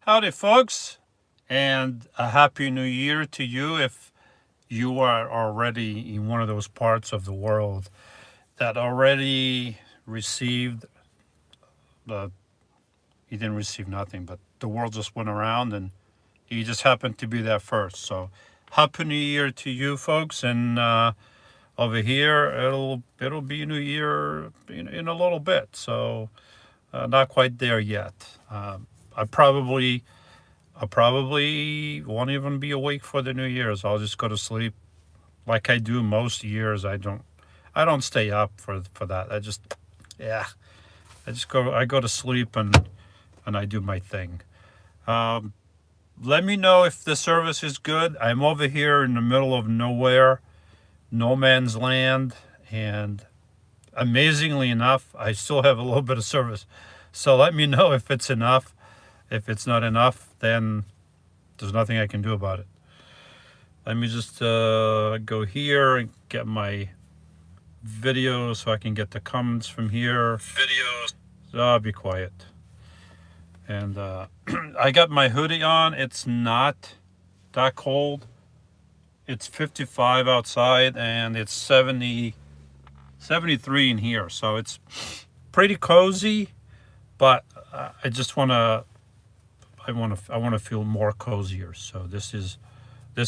Howdy, folks, and a happy new year to you if you are already in one of those parts of the world that already received the. You didn't receive nothing, but the world just went around and you just happened to be there first. So, happy new year to you, folks, and over here it'll be New Year in a little bit. So, not quite there yet. I probably I probably won't even be awake for the New Year's. I'll just go to sleep like I do most years. I don't stay up for that. Yeah, I go to sleep and I do my thing. Um, Let me know if the service is good. I'm over here in the middle of nowhere, no man's land, and amazingly enough, I still have a little bit of service. So let me know if it's enough. If it's not enough, then there's nothing I can do about it. Let me just go here and get my video so I can get the comments from here. Videos. So I'll be quiet. And I got my hoodie on. It's not that cold. It's 55 outside and it's 73 in here. So it's pretty cozy, but I just want to I want to feel more cozier. So this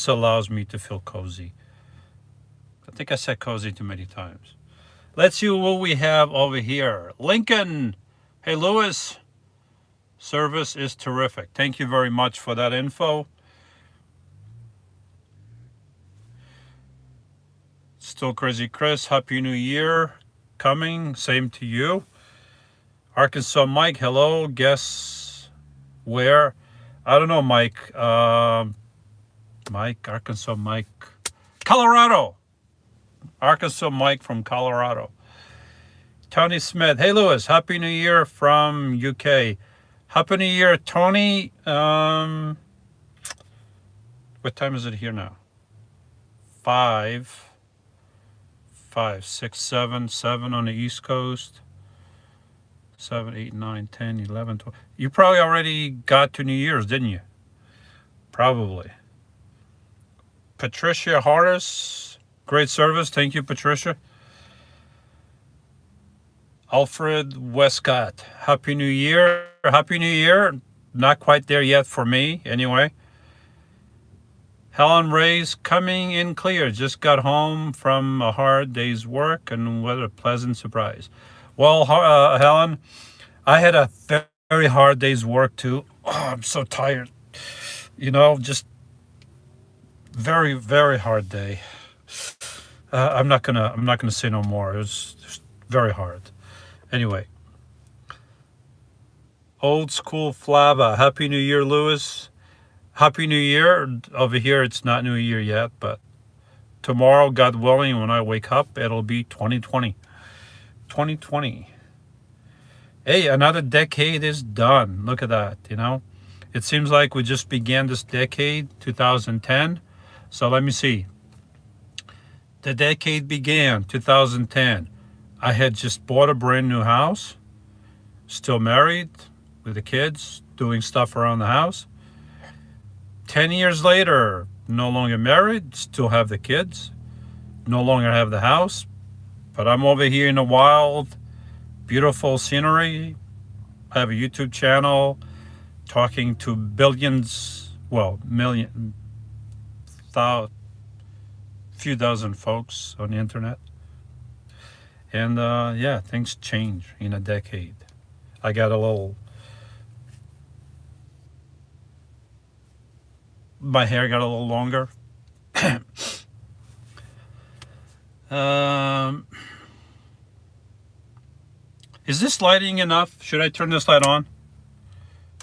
allows me to feel cozy. I think I said cozy too many times. Let's see what we have over here. Lincoln. Hey, Lewis. Service is terrific. Thank you very much for that info. Still Crazy Chris. Happy New Year coming. Same to you. Arkansas Mike. Hello. Guess where? I don't know, Mike. Arkansas Mike. Colorado. Arkansas Mike from Colorado. Tony Smith. Hey, Lewis. Happy New Year from UK. Happy New Year, Tony. What time is it here now? 5, 6, 7, 7 on the East Coast. 7, 8, 9, 10, 11, 12. You probably already got to New Year's, didn't you? Probably. Patricia Harris. Great service. Thank you, Patricia. Alfred Westcott. Happy New Year. Happy New Year. Not quite there yet for me, anyway. Helen Ray's coming in clear. Just got home from a hard day's work, and what a pleasant surprise. Well, Helen, I had a very hard day's work too. Oh, I'm so tired. Just very, very hard day. I'm not gonna say no more. It was just very hard. Anyway, old school Flava. Happy New Year, Lewis. Happy New Year. Over here, it's not New Year yet, but tomorrow, God willing, when I wake up, it'll be 2020. 2020. Hey, another decade is done. Look at that, It seems like we just began this decade, 2010. So let me see. The decade began 2010. I had just bought a brand new house, still married with the kids, doing stuff around the house. 10 years later, no longer married, still have the kids, no longer have the house, but I'm over here in the wild, beautiful scenery. I have a YouTube channel talking to few dozen folks on the internet. And yeah, things change in a decade. I got my hair got a little longer. Is this lighting enough? Should I turn this light on?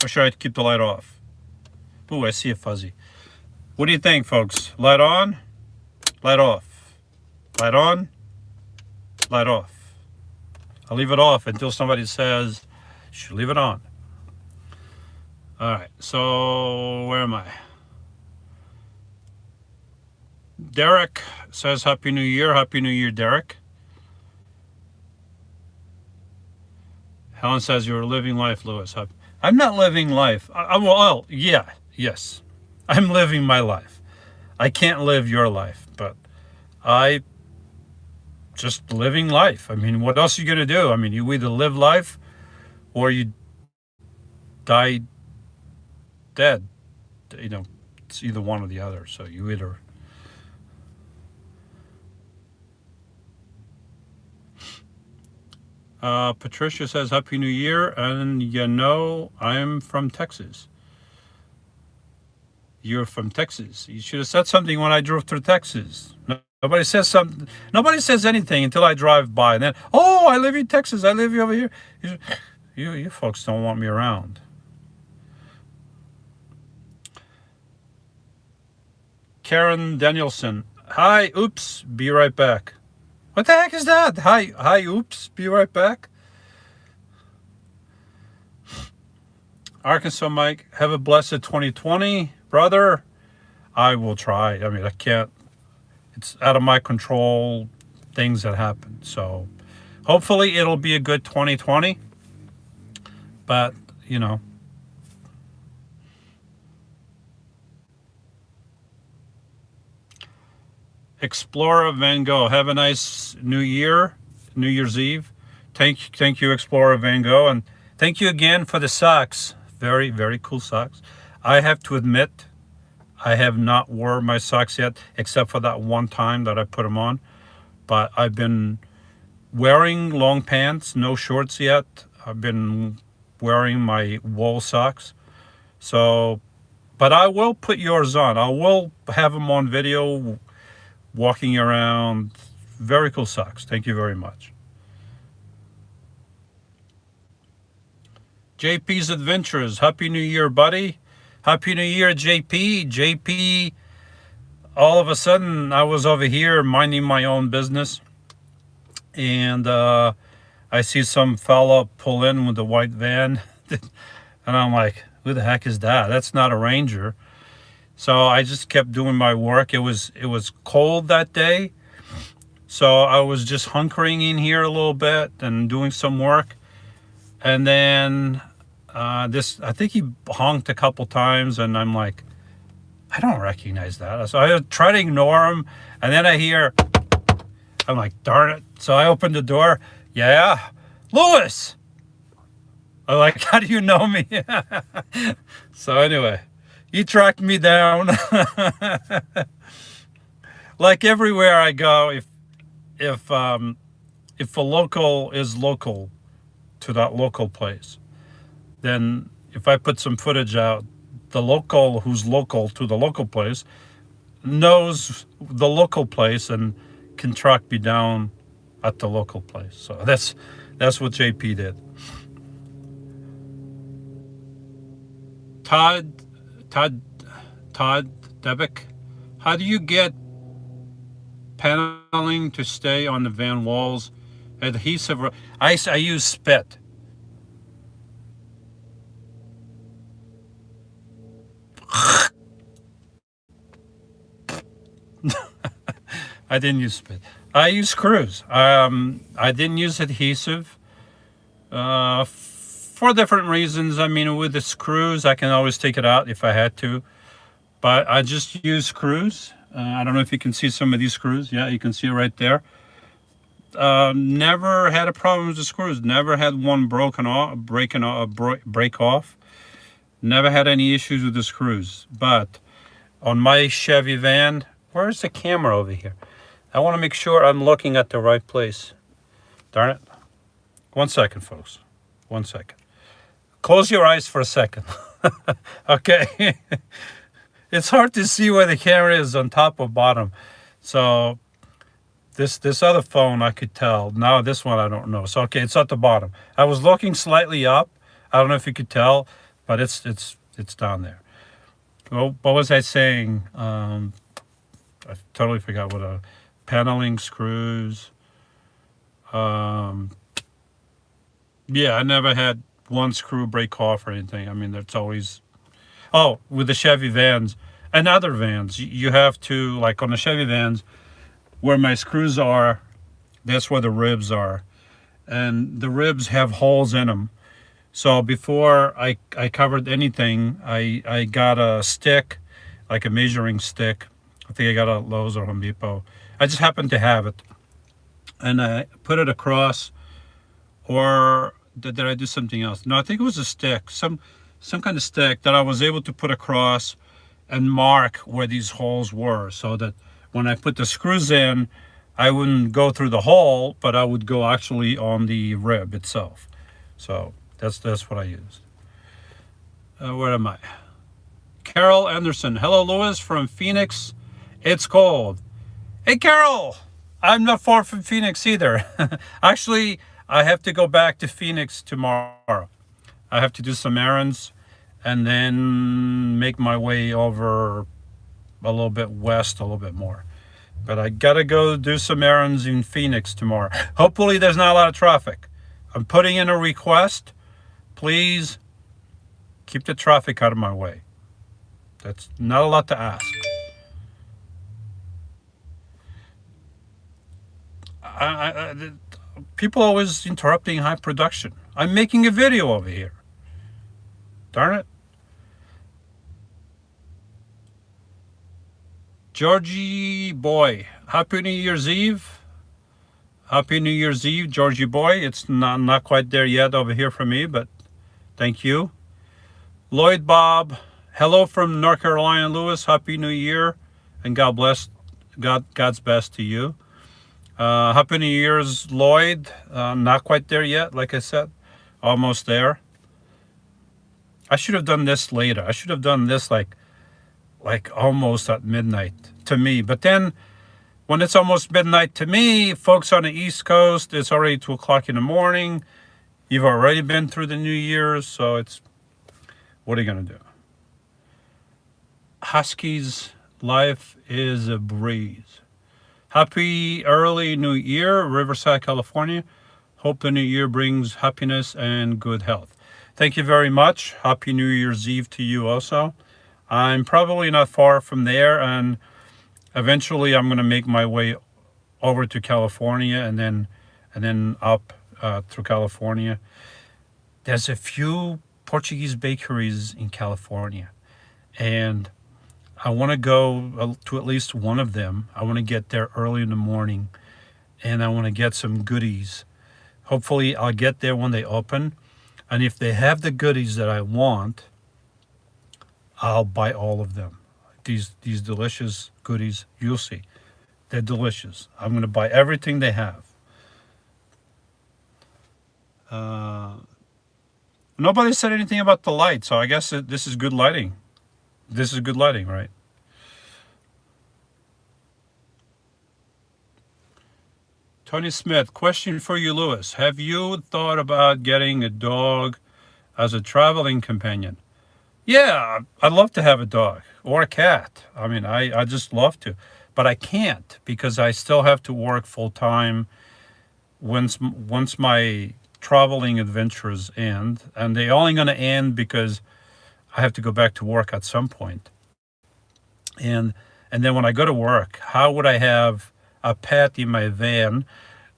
Or should I keep the light off? Ooh, I see a fuzzy. What do you think, folks? Light on? Light off? Light on? Light off. I'll leave it off until somebody says, you should leave it on. All right, so where am I? Derek says Happy New Year. Happy New Year, Derek. Helen says you're living life, Lewis. I'm not living life. Well, yeah, yes, I'm living my life. I can't live your life, but I just living life. I mean, what else are you gonna do? I mean, you either live life or you die dead. You know, it's either one or the other. So you either. Patricia says Happy New Year, and you know I'm from Texas. You're from Texas. You should have said something when I drove through Texas. Nobody says something. Nobody says anything until I drive by, and then, oh, I live in Texas. I live over here. You folks don't want me around. Karen Danielson. Hi, oops, be right back. What the heck is that? Hi, oops, be right back. Arkansas Mike, have a blessed 2020, brother. I will try. I mean, I can't. It's out of my control, things that happen. So hopefully it'll be a good 2020. But, you know. Explorer Van Gogh, have a nice New Year, New Year's Eve. Thank you, Explorer Van Gogh, and thank you again for the socks. Very, very cool socks. I have to admit, I have not worn my socks yet, except for that one time that I put them on. But I've been wearing long pants, no shorts yet. I've been wearing my wool socks. So, but I will put yours on. I will have them on video walking around. Very cool socks. Thank you very much. JP's Adventures. Happy New Year, buddy. Happy New Year, JP. JP, all of a sudden, I was over here minding my own business, and I see some fella pull in with a white van, and I'm like, who the heck is that? That's not a Ranger. So I just kept doing my work. It was cold that day, so I was just hunkering in here a little bit and doing some work. And then I think he honked a couple times, and I'm like, I don't recognize that. So I try to ignore him, and then I hear, I'm like, darn it. So I opened the door. Yeah, Louis. I'm like, how do you know me? So anyway, he tracked me down. Like everywhere I go, if a local is local to that local place, then if I put some footage out, the local who's local to the local place knows the local place and can track me down at the local place. So that's what JP did. Todd Debick, how do you get paneling to stay on the van walls? Adhesive. I use spit. I didn't use spit. I use screws. I didn't use adhesive for different reasons. I mean, with the screws, I can always take it out if I had to, but I just use screws. I don't know if you can see some of these screws. Yeah, you can see it right there. Never had a problem with the screws. Never had one break off. Never had any issues with the screws. But on my Chevy van, where's the camera over here? I want to make sure I'm looking at the right place. Darn it. 1 second, folks. 1 second. Close your eyes for a second. Okay. It's hard to see where the camera is, on top or bottom. So this other phone I could tell. Now this one I don't know. So okay, it's at the bottom. I was looking slightly up. I don't know if you could tell, but it's down there. Well, what was I saying? I totally forgot what paneling, screws. Yeah, I never had one screw break off or anything. I mean, that's always. Oh, with the Chevy vans and other vans, you have to, like on the Chevy vans, where my screws are, that's where the ribs are, and the ribs have holes in them. So before I covered anything, I got a stick, like a measuring stick. I think I got it at Lowe's or Home Depot. I just happened to have it, and I put it across. Or did I do something else? No, I think it was a stick, some kind of stick that I was able to put across and mark where these holes were, so that when I put the screws in, I wouldn't go through the hole, but I would go actually on the rib itself. So that's what I used. Where am I? Carol Anderson. Hello, Lewis from Phoenix. It's cold. Hey, Carol. I'm not far from Phoenix either. Actually, I have to go back to Phoenix tomorrow. I have to do some errands and then make my way over a little bit west, a little bit more. But I gotta go do some errands in Phoenix tomorrow. Hopefully, there's not a lot of traffic. I'm putting in a request. Please keep the traffic out of my way. That's not a lot to ask. People always interrupting high production. I'm making a video over here. Darn it. Georgie boy, Happy New Year's Eve. Happy New Year's Eve, Georgie boy. It's not quite there yet over here for me, but thank you. Lloyd Bob, hello from North Carolina, Lewis. Happy New Year, and God bless. God's best to you. Happy New Year's, Lloyd. Not quite there yet, like I said. Almost there. I should have done this later. I should have done this like almost at midnight to me. But then when it's almost midnight to me, folks on the East Coast, it's already 2 o'clock in the morning. You've already been through the New Year's, so it's, what are you gonna do? Husky's life is a breeze. Happy early New Year, Riverside, California. Hope the new year brings happiness and good health. Thank you very much. Happy New Year's Eve to you also. I'm probably not far from there, and eventually I'm going to make my way over to California and then up through California. There's a few Portuguese bakeries in California, and I want to go to at least one of them. I want to get there early in the morning, and I want to get some goodies. Hopefully, I'll get there when they open. And if they have the goodies that I want, I'll buy all of them. These delicious goodies, you'll see. They're delicious. I'm going to buy everything they have. Uh, Nobody said anything about the light, so I guess this is good lighting. This is good lighting, right? Tony Smith, question for you, Lewis. Have you thought about getting a dog as a traveling companion? Yeah, I'd love to have a dog or a cat. I mean, I just love to, but I can't because I still have to work full time once my traveling adventures end, and they're only going to end because I have to go back to work at some point. And and then when I go to work, how would I have a pet in my van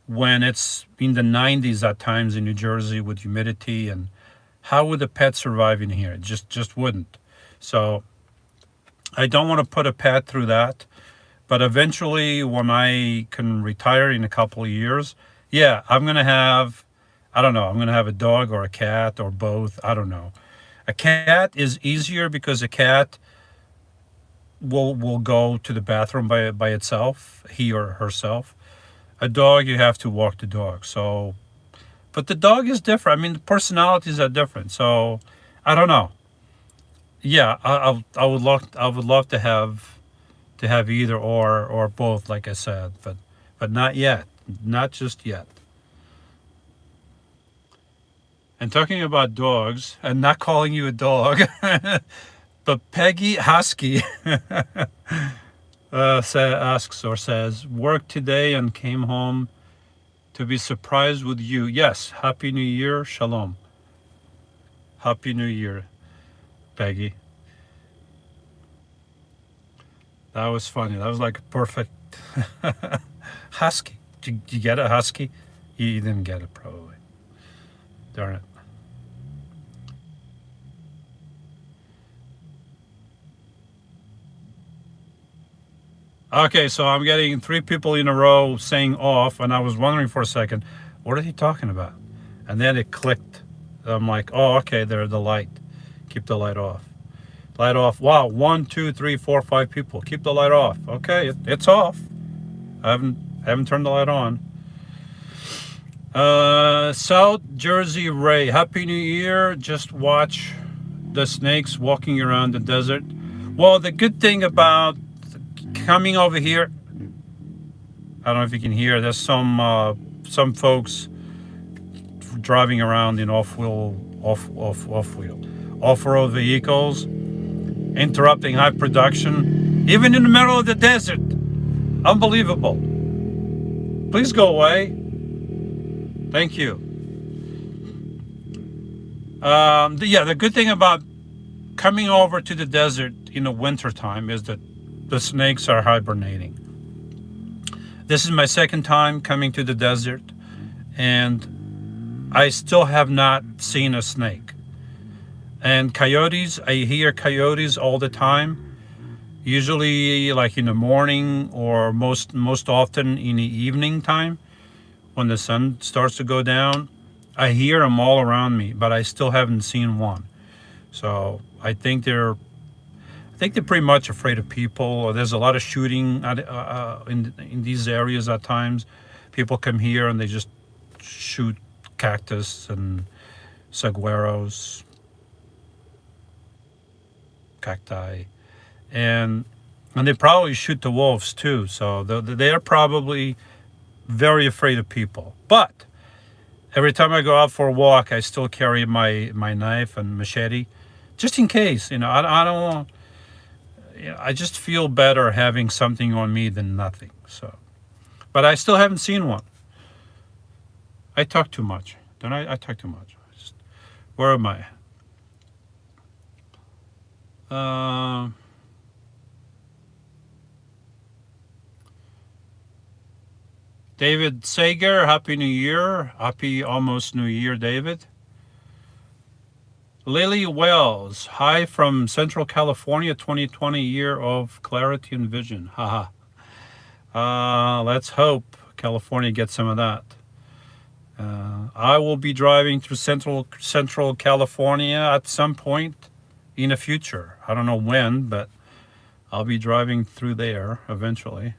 when it's in the 90s at times in New Jersey with humidity, and how would the pet survive in here? It just wouldn't. So I don't want to put a pet through that. But eventually, when I can retire in a couple of years, yeah, I'm gonna have, I don't know, I'm gonna have a dog or a cat or both. I don't know. A cat is easier because a cat will go to the bathroom by itself, he or herself. A dog, you have to walk the dog. So, but the dog is different. I mean, the personalities are different. So, I don't know. Yeah, I would love to have either or both, like I said, but not yet, not just yet. And talking about dogs, and not calling you a dog, but Peggy Husky asks or says, work today and came home to be surprised with you. Yes, Happy New Year, Shalom. Happy New Year, Peggy. That was funny. That was like a perfect husky. Did you get a husky? You didn't get it, probably. Darn it. Okay, so I'm getting three people in a row saying off, and I was wondering for a second, what are they talking about? And then it clicked. I'm like, oh, okay, they're the light. Keep the light off. Light off. Wow, one, two, three, four, five people. Keep the light off. Okay, it's off. I haven't turned the light on. South Jersey Ray, Happy New Year. Just watch the snakes walking around the desert. Well, the good thing about coming over here, I don't know if you can hear. There's some folks driving around in off-road vehicles, interrupting high production, even in the middle of the desert. Unbelievable. Please go away. Thank you. The good thing about coming over to the desert in the wintertime is that the snakes are hibernating. This is my second time coming to the desert, and I still have not seen a snake. And coyotes, I hear coyotes all the time, usually like in the morning or most often in the evening time when the sun starts to go down. I hear them all around me, but I still haven't seen one. So I think they're pretty much afraid of people. There's a lot of shooting in these areas at times. People come here and they just shoot cactus and saguaros, cacti, and they probably shoot the wolves too. So they're probably very afraid of people. But every time I go out for a walk, I still carry my knife and machete, just in case. I don't want. I just feel better having something on me than nothing. So, but I still haven't seen one. I talk too much, don't I? I talk too much. Where am I? Uh, David Sager, Happy New Year. Happy almost New Year, David. Lily Wells, hi from Central California, 2020 year of clarity and vision. Haha. Let's hope California gets some of that. I will be driving through Central California at some point in the future. I don't know when, but I'll be driving through there eventually.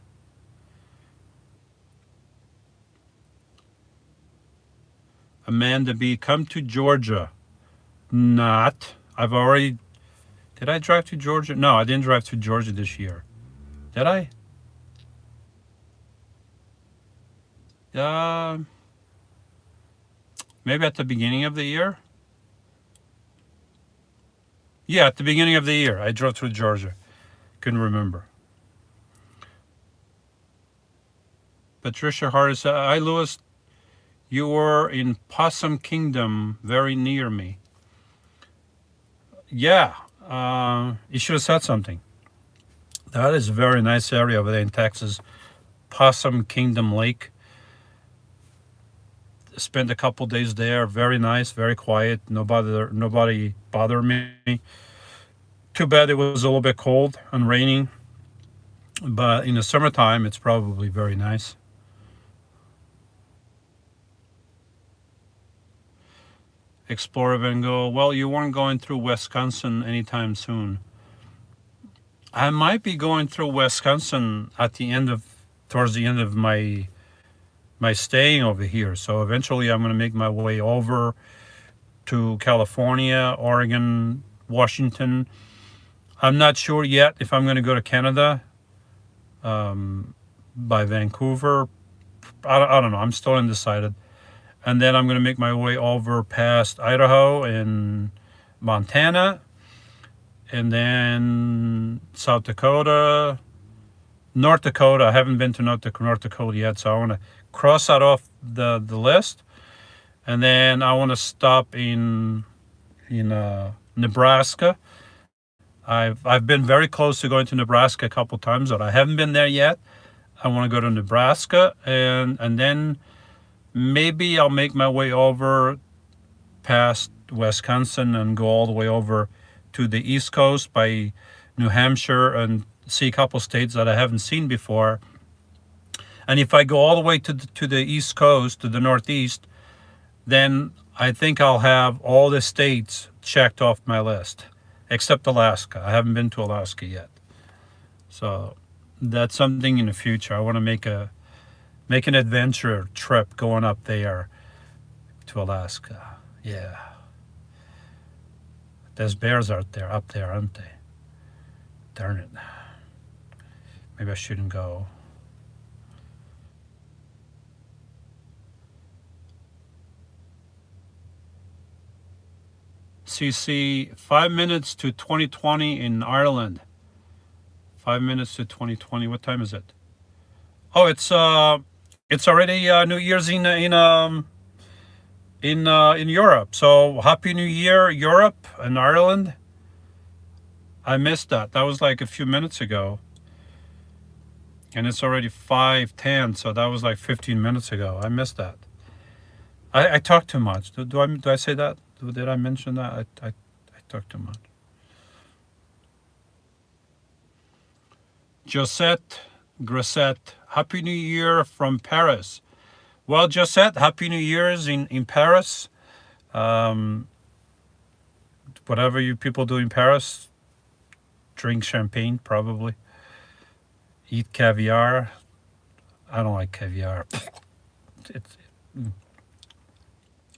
Amanda B, come to Georgia. Not. I've already. Did I drive to Georgia? No, I didn't drive to Georgia this year. Did I? Uh, Maybe at the beginning of the year. Yeah, at the beginning of the year, I drove through Georgia. Couldn't remember. Patricia Hart said, "Hi, Lewis. You were in Possum Kingdom, very near me." Yeah, you should have said something. That is a very nice area over there in Texas. Possum Kingdom Lake. Spent a couple days there. Very nice, very quiet. Nobody bothered me. Too bad it was a little bit cold and raining. But in the summertime, it's probably very nice. Explorer Van Gogh. Well, you weren't going through Wisconsin anytime soon. I might be going through Wisconsin towards the end of my staying over here. So eventually, I'm going to make my way over to California, Oregon, Washington. I'm not sure yet if I'm going to go to Canada by Vancouver. I don't know. I'm still undecided. And then I'm going to make my way over past Idaho and Montana, and then South Dakota, North Dakota. I haven't been to North Dakota yet, so I want to cross that off the list. And then I want to stop in Nebraska. I've been very close to going to Nebraska a couple times, but I haven't been there yet. I want to go to Nebraska, and then maybe I'll make my way over past Wisconsin and go all the way over to the East Coast by New Hampshire and see a couple states that I haven't seen before. And if I go all the way to the East Coast, to the Northeast, then I think I'll have all the states checked off my list, except Alaska. I haven't been to Alaska yet. So that's something in the future. I want to make an adventure trip going up there to Alaska. Yeah. There's bears out there, up there, aren't they? Darn it. Maybe I shouldn't go. CC, 5 minutes to 2020 in Ireland. 5 minutes to 2020. What time is it? Oh, it's already New Year's in Europe. So Happy New Year, Europe and Ireland. I missed that. That was like a few minutes ago, and it's already 5:10. So that was like 15 minutes ago. I missed that. I talk too much. Do I say that? Did I mention that? I talk too much. Josette Grosset, Happy New Year from Paris. Well, Josette, Happy New Year's in Paris. Um, Whatever you people do in Paris, drink champagne probably, eat caviar. I don't like caviar. It's,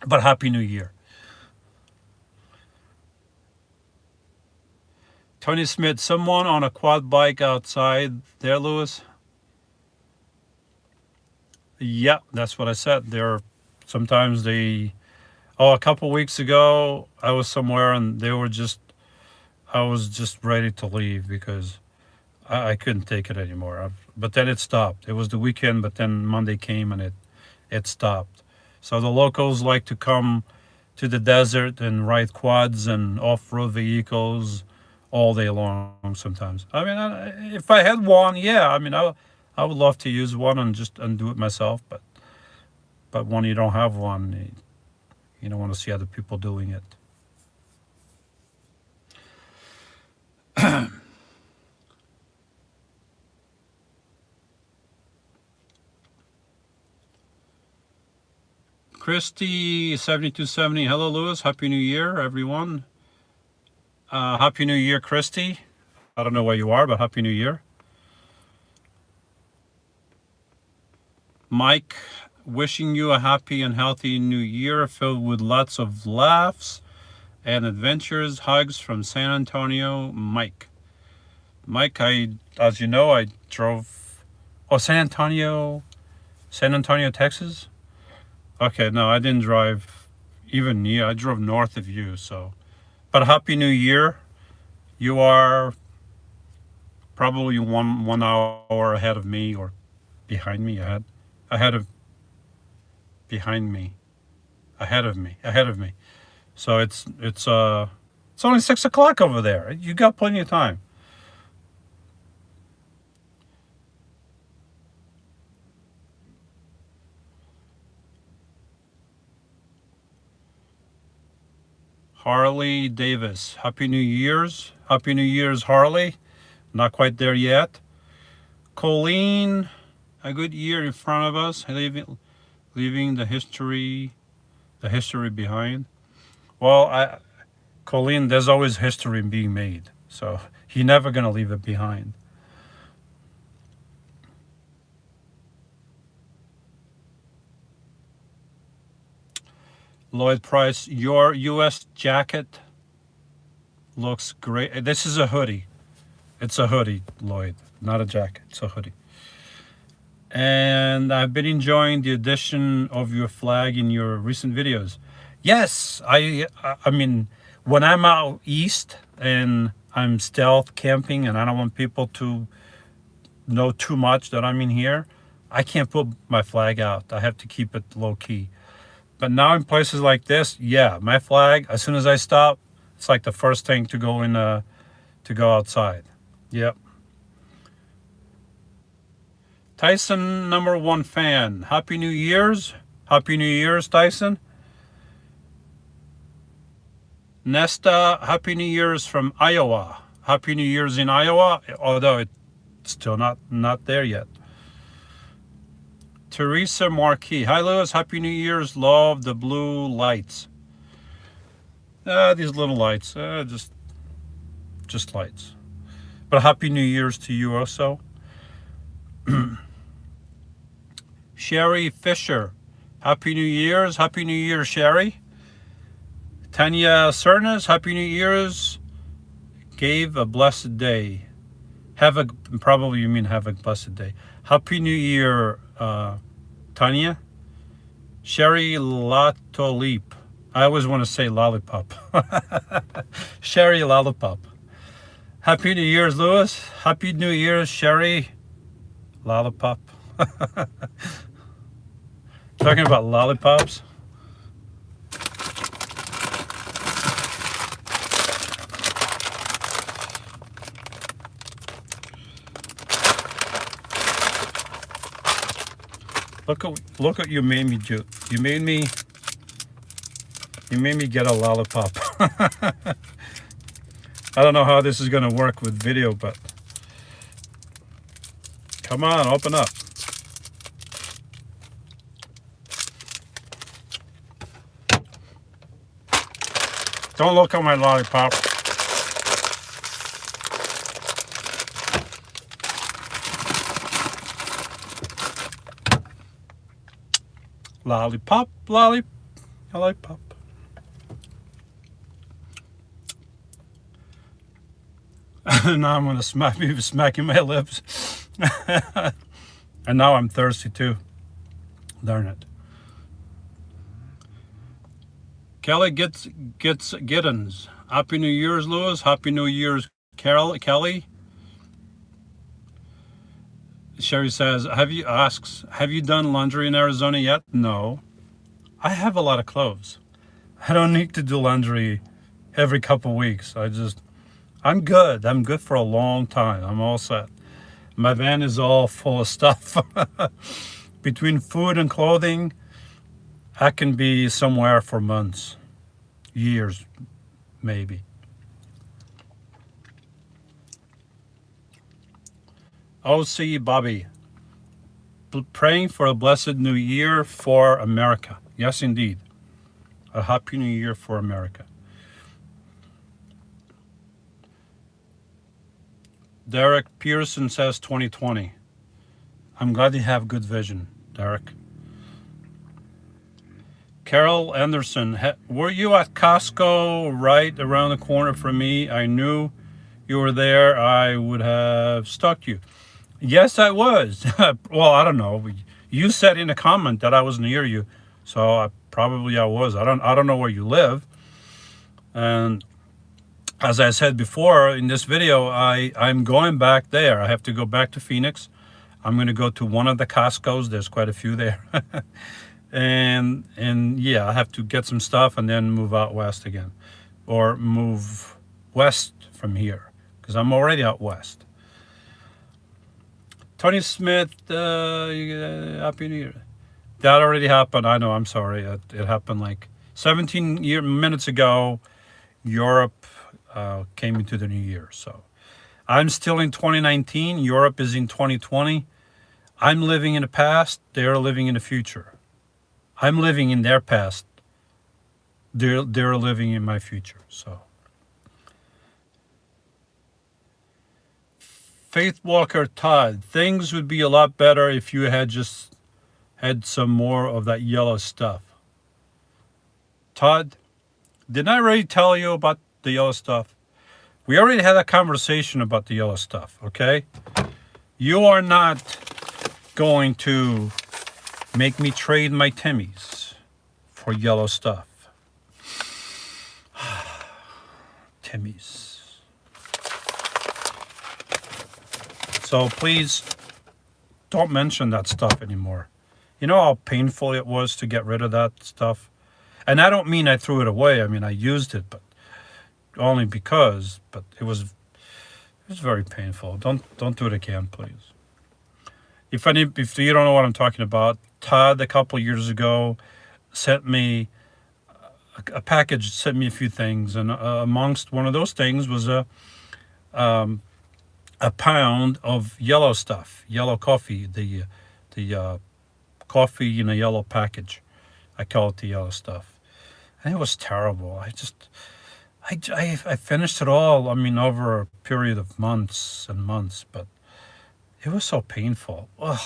but Happy New Year. Tony Smith, someone on a quad bike outside there, Lewis? Yeah, that's what I said. There, sometimes they. Oh, a couple weeks ago, I was somewhere and they were just. I was just ready to leave because I couldn't take it anymore. But then it stopped. It was the weekend, but then Monday came and it stopped. So the locals like to come to the desert and ride quads and off-road vehicles all day long sometimes. I mean, if I had one, yeah, I mean, I would love to use one and just and do it myself, but when you don't have one, you don't want to see other people doing it. Christy 7270, hello Lewis, Happy New Year, everyone. Happy New Year, Christy. I don't know where you are, but Happy New Year. Mike, wishing you a happy and healthy new year filled with lots of laughs and adventures. Hugs from San Antonio, Mike. Mike, as you know, I drove. Oh, San Antonio, Texas. Okay, no, I didn't drive even near. I drove north of you, so. But Happy New Year. You are probably one hour ahead of me or behind me. Ahead of behind me, ahead of me. So it's only 6 o'clock over there. You got plenty of time. Harley Davis, Happy New Year's. Happy New Year's, Harley. Not quite there yet. Colleen, a good year in front of us, leaving the history behind. Well, Colleen, there's always history being made, so you're never gonna leave it behind. Lloyd Price, your U.S. jacket looks great. This is a hoodie. It's a hoodie, Lloyd, not a jacket. It's a hoodie. And I've been enjoying the addition of your flag in your recent videos. Yes, I mean, when I'm out east and I'm stealth camping and I don't want people to know too much that I'm in here, I can't put my flag out. I have to keep it low key. But now in places like this, yeah, my flag, as soon as I stop, it's like the first thing to go in to go outside. Yep. Tyson, number one fan. Happy New Year's. Happy New Year's, Tyson. Nesta, Happy New Year's from Iowa. Happy New Year's in Iowa, although Still not there yet. Teresa Marquis. Hi, Lewis. Happy New Year's. Love the blue lights. These little lights. Just lights. But Happy New Year's to you also. Sherry Fisher. Happy New Year's. Happy New Year, Sherry. Tanya Cernas. Happy New Year's. Gave a blessed day. Probably you mean have a blessed day. Happy New Year, Tanya. Sherry Latolip. I always want to say lollipop. Sherry Lollipop. Happy New Year's, Lewis. Happy New Year's, Sherry Lollipop. Talking about lollipops. Look what you made me do. You made me get a lollipop. I don't know how this is gonna work with video, but come on, open up. Don't look at my lollipop. Lollipop, lollipop. Now I'm gonna be smacking my lips. And now I'm thirsty too. Darn it. Kelly Giddens. Happy New Year's, Lewis. Happy New Year's, Kelly. Sherry says, have you done laundry in Arizona yet? No. I have a lot of clothes. I don't need to do laundry every couple weeks. I'm good. I'm good for a long time. I'm all set. My van is all full of stuff. Between food and clothing, I can be somewhere for months, years, maybe. OC Bobby, praying for a blessed new year for America. Yes, indeed. A happy new year for America. Derek Pearson says 2020. I'm glad you have good vision, Derek. Carol Anderson, were you at Costco right around the corner from me? I knew you were there. I would have stalked you. Yes, I was. Well, I don't know. You said in a comment that I was near you, so I was. I don't know where you live. And as I said before in this video, I'm going back there. I have to go back to Phoenix. I'm going to go to one of the Costco's. There's quite a few there. and yeah, I have to get some stuff and then move out west again, or move west from here because I'm already out west. Tony Smith, Happy New Year. That already happened. I know, I'm sorry. It happened like 17 minutes ago. Europe came into the new year. So I'm still in 2019. Europe is in 2020. I'm living in the past. They're living in the future. I'm living in their past. They're living in my future. So. Faith Walker Todd, things would be a lot better if you had just had some more of that yellow stuff. Todd, didn't I already tell you about the yellow stuff? We already had a conversation about the yellow stuff, okay? You are not going to make me trade my Timmys for yellow stuff. Timmys. So please don't mention that stuff anymore. You know how painful it was to get rid of that stuff? And I don't mean I threw it away. I mean, I used it, but only because, but it was very painful. Don't do it again, please. If you don't know what I'm talking about, Todd a couple years ago sent me a package, sent me a few things, and amongst one of those things was a a pound of yellow stuff, yellow coffee, the coffee in a yellow package. I call it the yellow stuff. And it was terrible. I finished it all, I mean, over a period of months and months, but it was so painful. Ugh.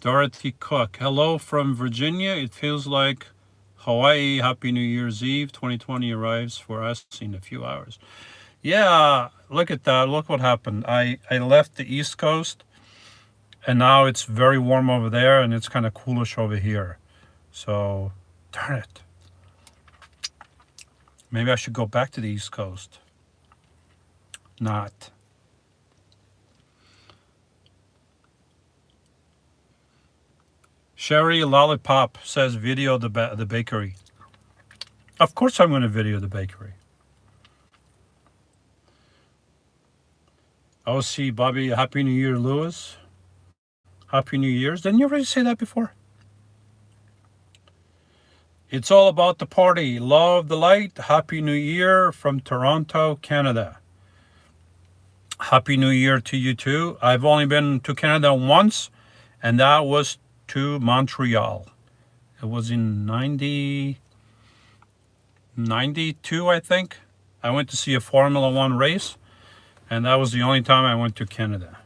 Dorothy Cook, hello from Virginia. It feels like Hawaii. Happy New Year's Eve. 2020 arrives for us in a few hours. Yeah, look at that. Look what happened. I left the East Coast and now it's very warm over there and it's kind of coolish over here. So, darn it. Maybe I should go back to the East Coast. Not. Sherry Lollipop says video the bakery. Of course I'm going to video the bakery. Oh, see, Bobby, Happy New Year, Lewis. Happy New Year's. Didn't you already say that before? It's all about the party. Love the light. Happy New Year from Toronto, Canada. Happy New Year to you too. I've only been to Canada once, and that was to Montreal. It was in 92, I think. I went to see a Formula One race, and that was the only time I went to Canada.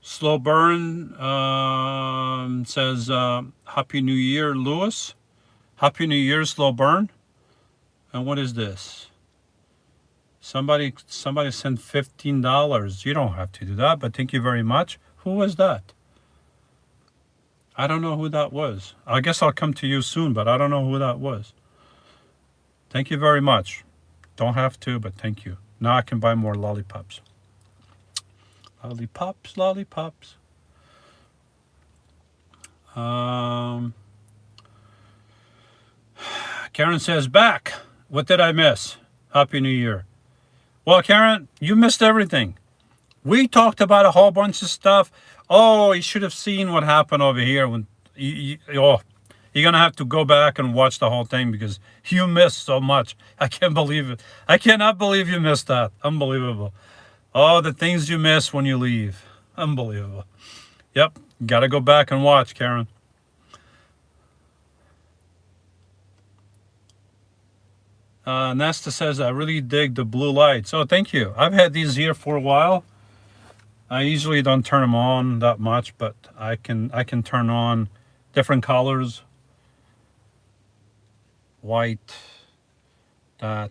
Slow Burn says, Happy New Year, Lewis. Happy New Year, Slow Burn. And what is this? Somebody sent $15. You don't have to do that, but thank you very much. Who was that? I don't know who that was. I guess I'll come to you soon, but I don't know who that was. Thank you very much. Don't have to, but thank you. Now I can buy more lollipops. Lollipops, lollipops. Karen says, back. What did I miss? Happy New Year. Well, Karen, you missed everything. We talked about a whole bunch of stuff. Oh, you should have seen what happened over here. When you're going to have to go back and watch the whole thing because you missed so much. I can't believe it. I cannot believe you missed that. Unbelievable. Oh, the things you miss when you leave. Unbelievable. Yep, got to go back and watch, Karen. Nesta says, I really dig the blue lights. Oh, thank you. I've had these here for a while. I usually don't turn them on that much, but I can turn on different colors. White, that.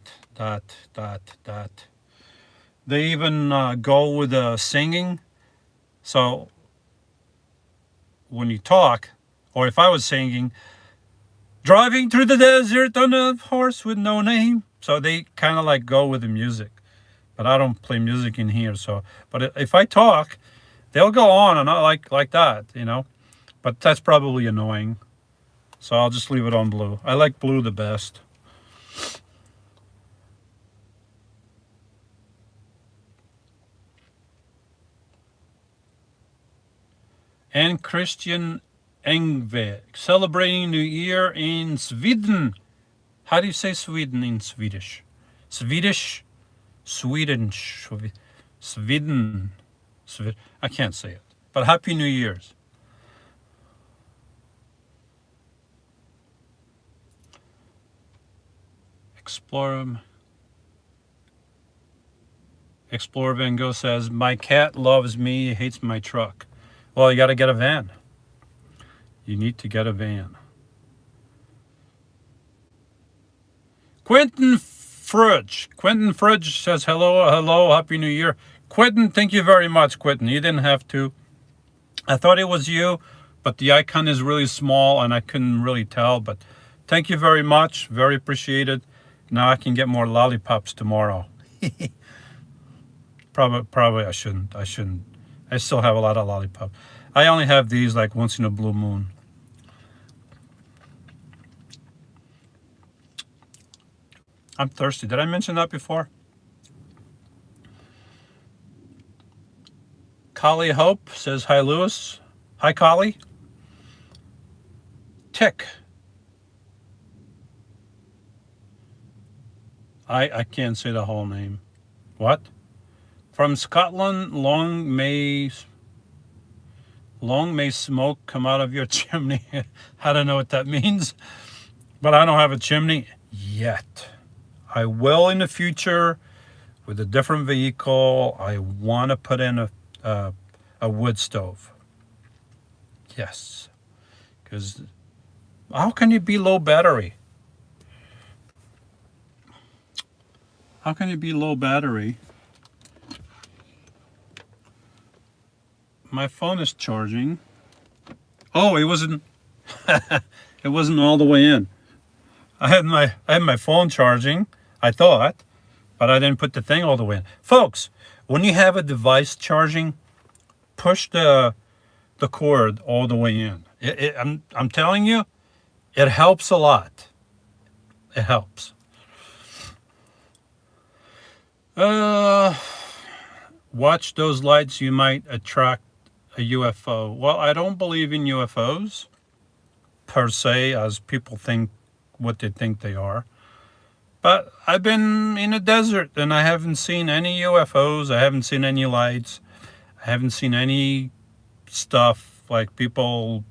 They even go with the singing. So when you talk, or if I was singing, driving through the desert on a horse with no name. So they kind of like go with the music. But I don't play music in here. So, but if I talk, they'll go on and not like that, you know. But that's probably annoying. So I'll just leave it on blue. I like blue the best. And Christian Engve, celebrating New Year in Sweden. How do you say Sweden in Swedish? Swedish, Sweden, Sweden. I can't say it. But Happy New Year's. Explore Van Gogh says, my cat loves me, hates my truck. Well, you got to get a van. You need to get a van. Quentin Fridge says, hello, Happy New Year. Quentin, thank you very much, Quentin. You didn't have to. I thought it was you, but the icon is really small and I couldn't really tell. But thank you very much. Very appreciated. Now I can get more lollipops tomorrow. Probably I shouldn't. I still have a lot of lollipops. I only have these like once in a blue moon. I'm thirsty. Did I mention that before? Collie Hope says, hi, Lewis. Hi, Collie. Tick. I can't say the whole name. What? From Scotland, long may smoke come out of your chimney. I don't know what that means, but I don't have a chimney yet. I will in the future with a different vehicle. I want to put in a wood stove. Yes, because how can you be low battery? How can you be low battery? My phone is charging. Oh, it wasn't. It wasn't all the way in. I had my phone charging, I thought, but I didn't put the thing all the way in. Folks, when you have a device charging, push the cord all the way in. I'm telling you, it helps a lot. It helps. Watch those lights. You might attract a UFO. Well, I don't believe in UFOs per se, as people think what they think they are. But I've been in a desert and I haven't seen any UFOs. I haven't seen any lights. I haven't seen any stuff like people.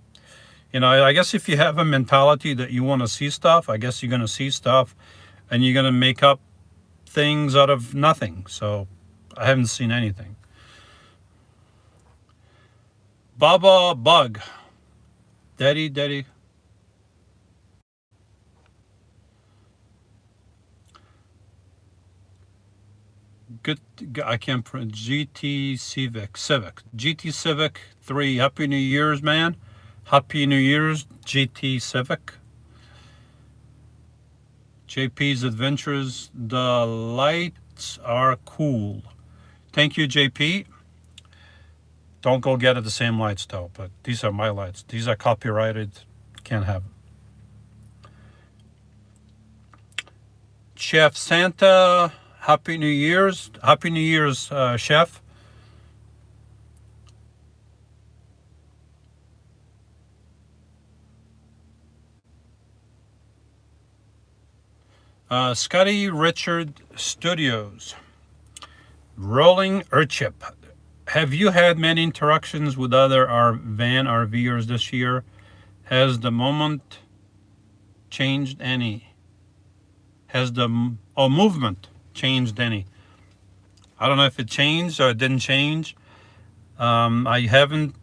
I guess if you have a mentality that you want to see stuff, I guess you're going to see stuff and you're going to make up things out of nothing. So I haven't seen anything. Baba Bug. Daddy. Good. I can't print. Civic. GT Civic 3. Happy New Year's, man. Happy New Year's, GT Civic. JP's Adventures. The lights are cool. Thank you, JP. Don't go get it the same lights though, but these are my lights. These are copyrighted. Can't have them. Chef Santa, Happy New Year's. Happy New Year's, Chef. Scotty Richard Studios. Rolling Earthship. Have you had many interactions with other van RVers this year? Has the moment changed any? Has the movement changed any? I don't know if it changed or it didn't change. I haven't.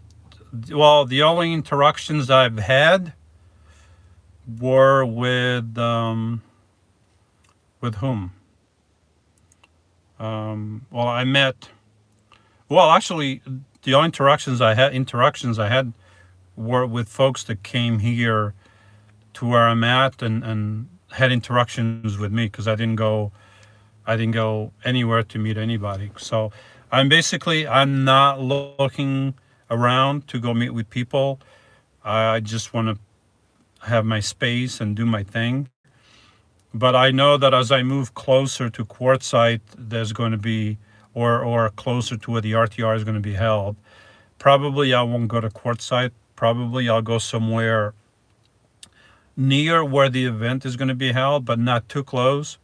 Well, the only interactions I've had were with whom? Well, I met. Well, actually, the only interactions I had were with folks that came here to where I'm at and had interactions with me because I didn't go anywhere to meet anybody. So I'm not looking around to go meet with people. I just want to have my space and do my thing. But I know that as I move closer to Quartzsite, there's going to be, or closer to where the RTR is going to be held, probably I won't go to Quartzsite. Probably I'll go somewhere near where the event is going to be held, but not too close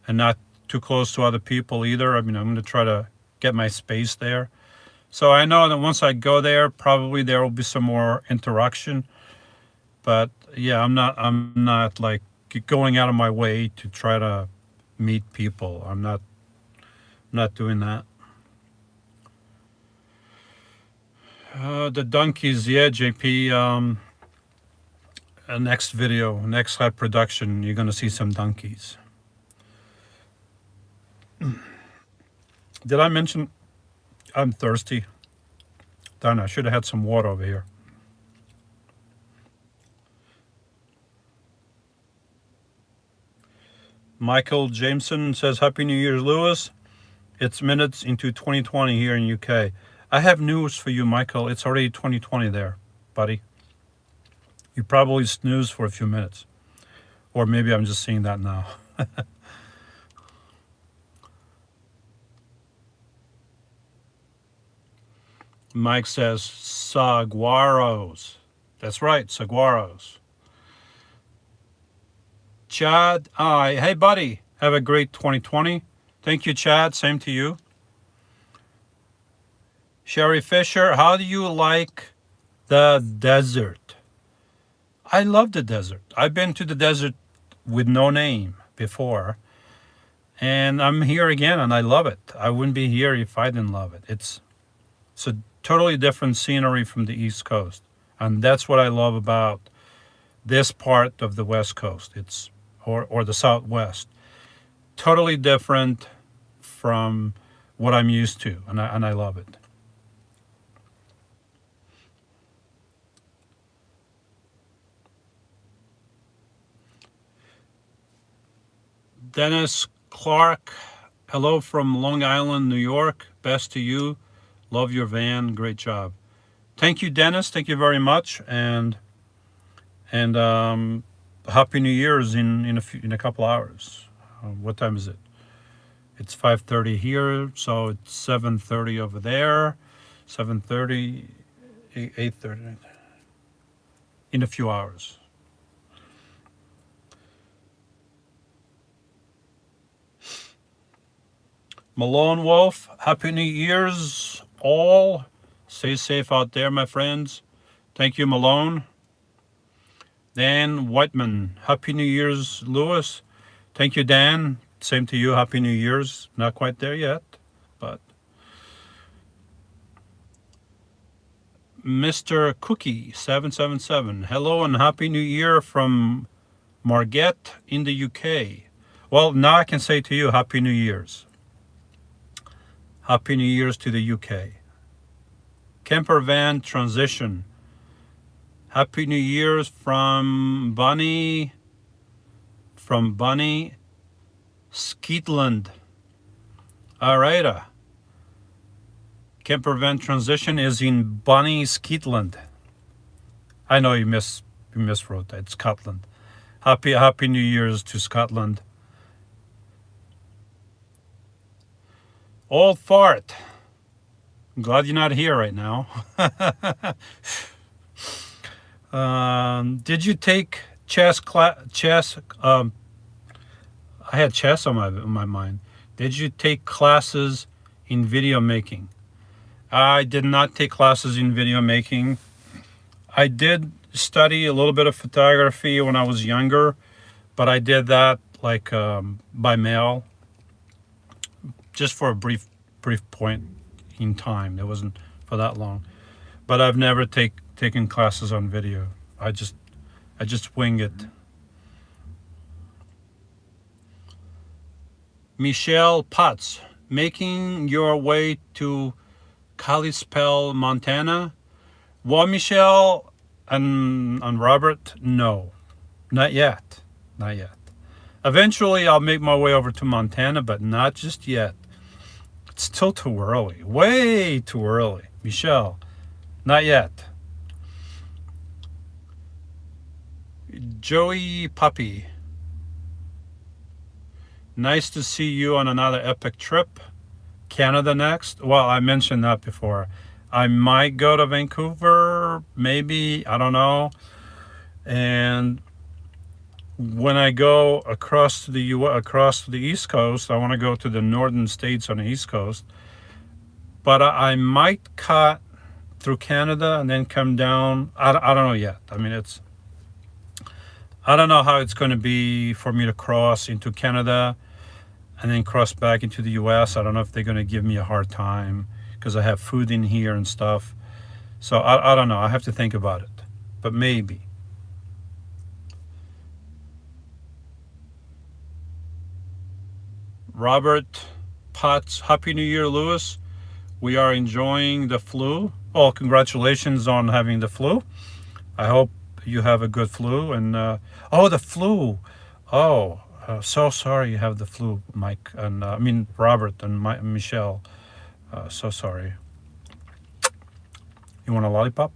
and not too close to other people either. I mean, I'm going to try to get my space there. So I know that once I go there, probably there will be some more interaction. But yeah, I'm not like going out of my way to try to meet people. I'm not doing that. The donkeys, yeah, JP. Next video, next live production, you're gonna see some donkeys. Did I mention I'm thirsty? Darn, I should have had some water over here. Michael Jameson says, Happy New Year's, Lewis. It's minutes into 2020 here in UK. I have news for you, Michael. It's already 2020 there, buddy. You probably snoozed for a few minutes. Or maybe I'm just seeing that now. Mike says saguaros. That's right, saguaros. Chad, hey buddy, have a great 2020. Thank you, Chad. Same to you. Sherry Fisher, how do you like the desert? I love the desert. I've been to the desert with no name before, and I'm here again, and I love it. I wouldn't be here if I didn't love it. It's a totally different scenery from the East Coast, and that's what I love about this part of the West Coast. Or the Southwest. Totally different from what I'm used to, and I love it. Dennis Clark, hello from Long Island, New York. Best to you. Love your van. Great job. Thank you, Dennis. Thank you very much, and Happy New Year's in a couple hours. What time is it? It's 5:30 here, so it's 7:30 over there. 7:30, 8:30 in a few hours. Malone Wolf, Happy New Year's all. Stay safe out there, my friends. Thank you, Malone. Dan Whiteman, Happy New Year's, Lewis. Thank you, Dan. Same to you. Happy New Year's. Not quite there yet, but Mr. Cookie 777. Hello and Happy New Year from Margate in the UK. Well, now I can say to you, Happy New Year's. Happy New Year's to the UK. Camper van transition. Happy New Year's from Bunny Skeetland. All right. Camper van transition is in Bunny Skeetland. I know you miswrote that. It's Scotland. Happy New Year's to Scotland. Old fart. I'm glad you're not here right now. Did you take chess chess? I had chess on my mind. Did you take classes in video making? I did not take classes in video making. I did study a little bit of photography when I was younger, but I did that like by mail, just for a brief point in time. It wasn't for that long, but I've never taken classes on video. I just wing it. Michelle Potts, making your way to Kalispell, Montana. Well, Michelle and Robert, no, not yet, not yet. Eventually, I'll make my way over to Montana, but not just yet. It's still too early, way too early. Michelle, not yet. Joey Puppy, nice to see you on another epic trip. Canada next. Well, I mentioned that before. I might go to Vancouver, maybe, I don't know. And when I go across to the East Coast, I want to go to the northern states on the East Coast. But I might cut through Canada and then come down. I don't know yet. I mean, I don't know how it's going to be for me to cross into Canada and then cross back into the US. I don't know if they're going to give me a hard time because I have food in here and stuff. So I don't know. I have to think about it. But maybe. Robert Potts, Happy New Year, Lewis. We are enjoying the flu. Oh, congratulations on having the flu. I hope you have a good flu. And the flu. Oh, so sorry you have the flu, Mike. And Robert and Michelle. So sorry. You want a lollipop?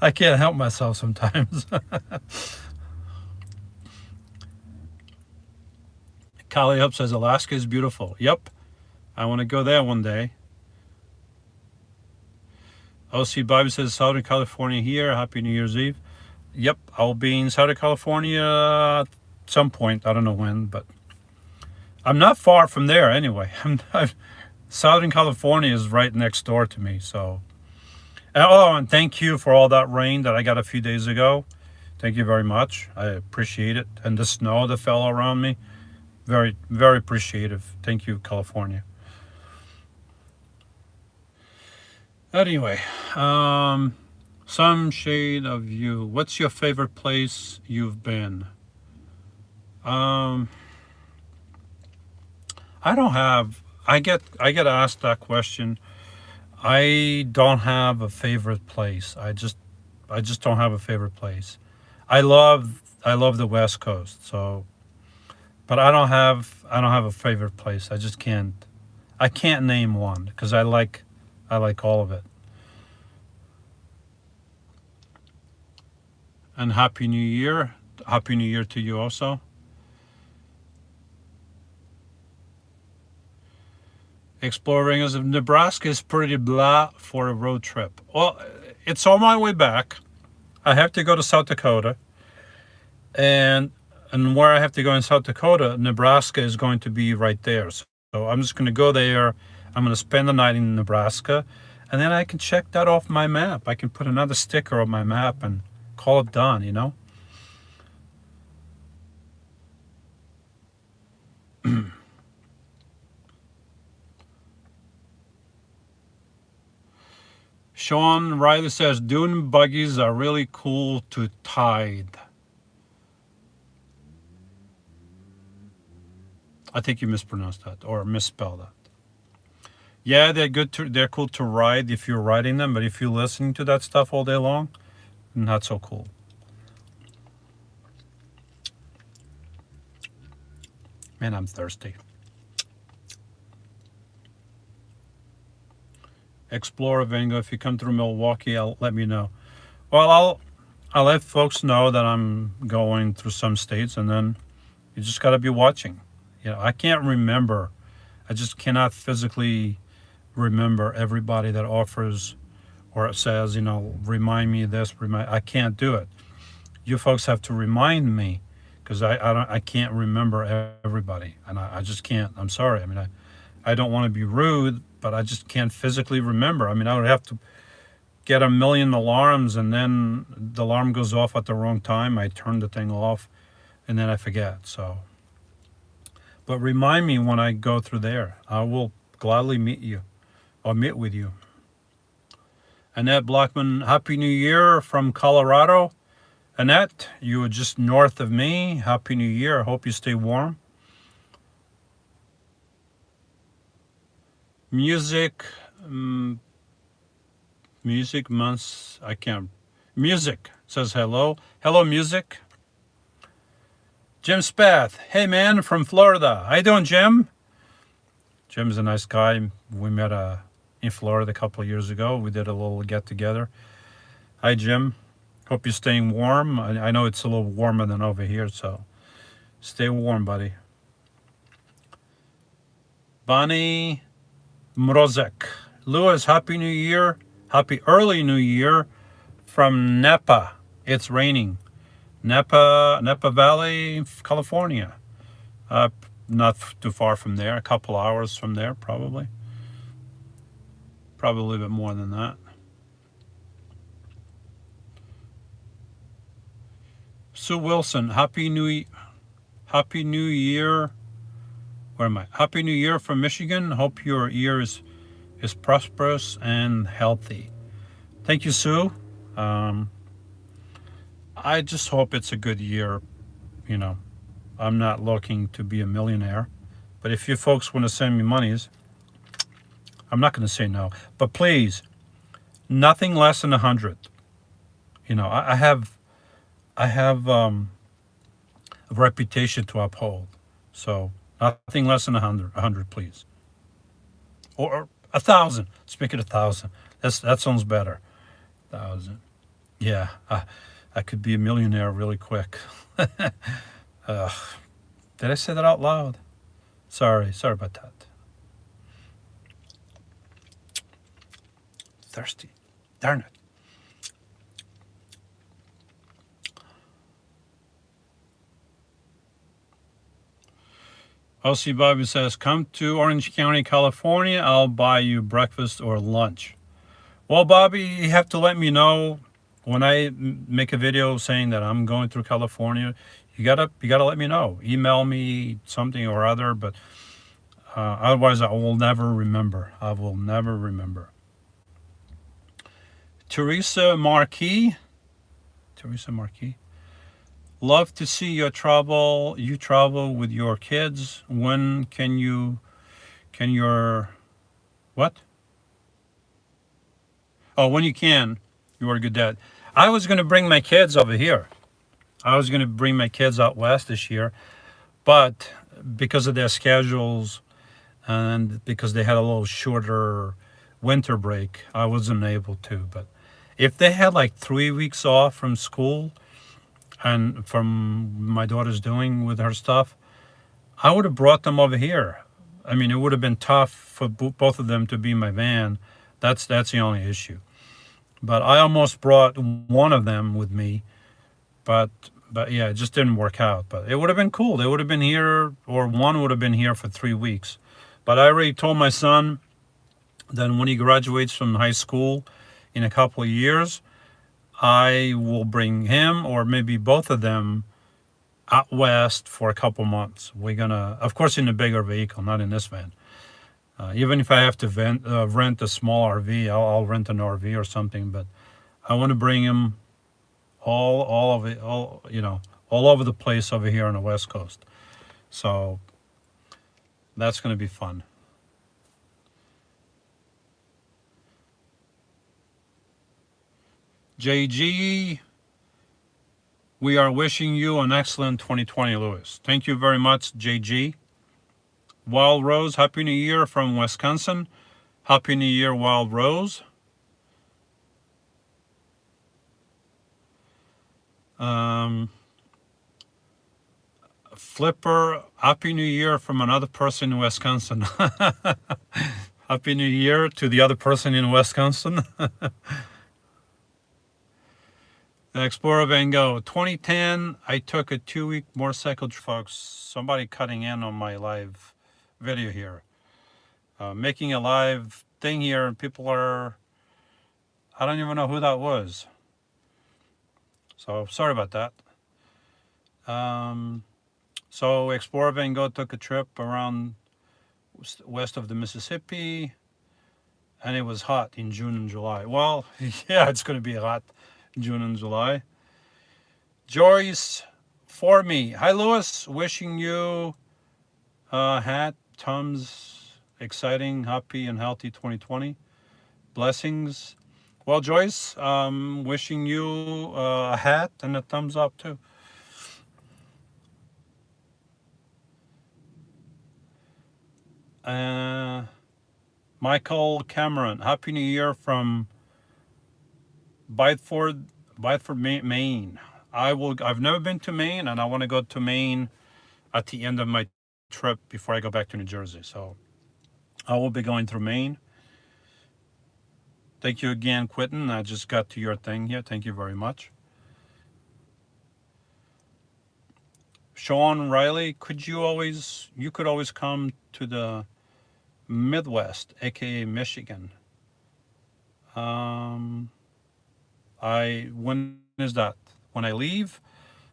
I can't help myself sometimes. Kali Up says Alaska is beautiful. Yep, I want to go there one day. OC Bobby says Southern California here. Happy New Year's Eve. Yep, I'll be in Southern California at some point. I don't know when, but I'm not far from there anyway. Southern California is right next door to me. So, and thank you for all that rain that I got a few days ago. Thank you very much. I appreciate it. And the snow that fell around me, very, very appreciative. Thank you, California. Anyway, some shade of you. What's your favorite place you've been? Um, I don't have. I get asked that question. I don't have a favorite place. I just don't have a favorite place. I love the West Coast. So, but I don't have a favorite place. I can't name one because I like all of it. And Happy New Year. Happy New Year to you also. Exploring as of Nebraska is pretty blah for a road trip. Well, it's on my way back. I have to go to South Dakota, and where I have to go in South Dakota, Nebraska is going to be right there. So I'm just going to go there. I'm going to spend the night in Nebraska, and then I can check that off my map. I can put another sticker on my map and call it done. Sean Riley says dune buggies are really cool to tide. I think you mispronounced that or misspelled that. Yeah, they're cool to ride if you're riding them, but if you're listening to that stuff all day long, not so cool. Man, I'm thirsty. Explore Vengo. If you come through Milwaukee, let me know. Well, I'll let folks know that I'm going through some states, and then you just got to be watching. I can't remember. I just cannot physically remember everybody that offers or says, remind me of this. I can't do it. You folks have to remind me because I can't remember everybody, and I just can't. I'm sorry. I mean, I don't want to be rude, but I just can't physically remember. I mean, I would have to get a million alarms, and then the alarm goes off at the wrong time. I turn the thing off, and then I forget. So, but remind me when I go through there. I will gladly meet you or meet with you. Annette Blackman, Happy New Year from Colorado. Annette, you were just north of me. Happy New Year. I hope you stay warm. Music, music months. I can't. Music says hello. Hello, music. Jim Spath. Hey, man, from Florida. How you doing, Jim? Jim's a nice guy. We met in Florida a couple of years ago. We did a little get together. Hi, Jim. Hope you're staying warm. I know it's a little warmer than over here, so stay warm, buddy. Bonnie Mrozek. Lewis, Happy New Year. Happy early New Year from Napa. It's raining. Napa Valley, California. Not too far from there. A couple hours from there, probably. Probably a little bit more than that. Sue Wilson, Happy New Year. Where am I? Happy New Year from Michigan. Hope your year is prosperous and healthy. Thank you, Sue. I just hope it's a good year. I'm not looking to be a millionaire, but if you folks want to send me monies, I'm not going to say no. But please, nothing less than 100. I have a reputation to uphold, so nothing less than 100. 100, please, or 1,000. Let's make it 1,000. That sounds better. 1,000. Yeah, I could be a millionaire really quick. Did I say that out loud? Sorry about that. thirsty. Darn it. Elsie Bobby says, come to Orange County, California. I'll buy you breakfast or lunch. Well, Bobby, you have to let me know when I make a video saying that I'm going through California. You gotta let me know. Email me something or other, but otherwise I will never remember. I will never remember. Teresa Marquis. Love to see you travel with your kids. When can your, what? Oh, when you can, you are a good dad. I was going to bring my kids over here. I was going to bring my kids out west this year, but because of their schedules and because they had a little shorter winter break, I wasn't able to. But if they had like 3 weeks off from school, and from my daughter's doing with her stuff, I would have brought them over here. I mean, it would have been tough for both of them to be in my van. That's the only issue. But I almost brought one of them with me, but yeah, it just didn't work out. But it would have been cool. They would have been here, or one would have been here for 3 weeks. But I already told my son that when he graduates from high school in a couple of years, I will bring him or maybe both of them out west for a couple months. We're gonna, of course, in a bigger vehicle, not in this van. Even if I have to rent a small RV, I'll rent an RV or something. But I want to bring him all over the place over here on the West Coast. So that's going to be fun. JG, we are wishing you an excellent 2020, Lewis. Thank you very much, JG. Wild Rose, Happy New Year from Wisconsin. Happy New Year, Wild Rose. Flipper, Happy New Year from another person in Wisconsin. Happy New Year to the other person in Wisconsin. Explorer Van Gogh, 2010, I took a 2-week motorcycle trip, folks. Somebody cutting in on my live video here. Making a live thing here, and people are, I don't even know who that was. So sorry about that. So Explorer Van Gogh took a trip around west of the Mississippi, and it was hot in June and July. Well, yeah, it's going to be hot. June and July. Joyce for me. Hi, Lewis. Wishing you hat, Tums, exciting, happy, and healthy 2020. Blessings. Well, Joyce, wishing you a hat and a thumbs up too. Michael Cameron. Happy New Year from Bideford, Maine. I've never been to Maine, and I want to go to Maine at the end of my trip before I go back to New Jersey. So I will be going through Maine. Thank you again, Quentin. I just got to your thing here. Thank you very much. Sean Riley, you could always come to the Midwest, aka Michigan. When is that? When I leave,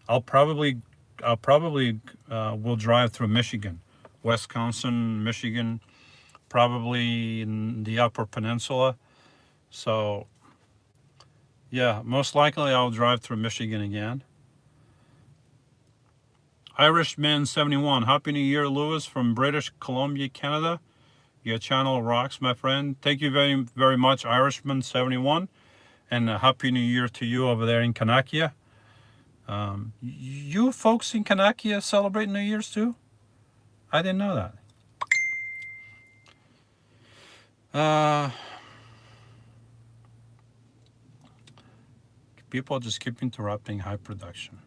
I'll probably will drive through Michigan, Wisconsin, Michigan, probably in the Upper Peninsula. So yeah, most likely I'll drive through Michigan again. Irishman 71, Happy New Year, Lewis from British Columbia, Canada. Your channel rocks, my friend. Thank you very, very much, Irishman 71. And a Happy New Year to you over there in Kanakia. You folks in Kanakia celebrate New Year's too? I didn't know that. People just keep interrupting high production.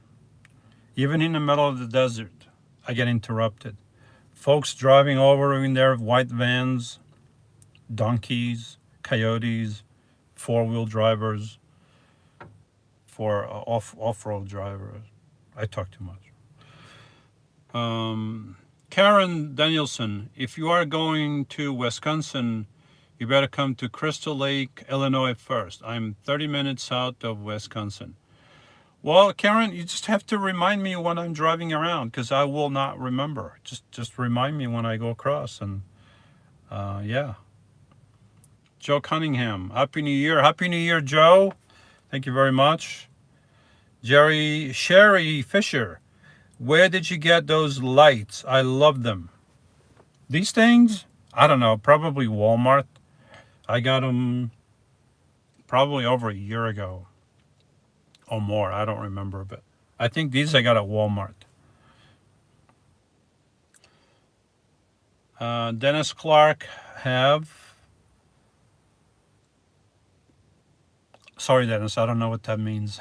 Even in the middle of the desert, I get interrupted. Folks driving over in their white vans, donkeys, coyotes, four-wheel drivers, for off-road drivers. I talk too much. Karen Danielson, if you are going to Wisconsin, you better come to Crystal Lake, Illinois first. I'm 30 minutes south of Wisconsin. Well, Karen, you just have to remind me when I'm driving around because I will not remember. Just remind me when I go across. And yeah. Joe Cunningham, Happy New Year. Happy New Year, Joe. Thank you very much. Sherry Fisher, where did you get those lights? I love them. These things? I don't know, probably Walmart. I got them probably over a year ago or more. I don't remember, but I think these I got at Walmart. Dennis Clark sorry, Dennis, I don't know what that means.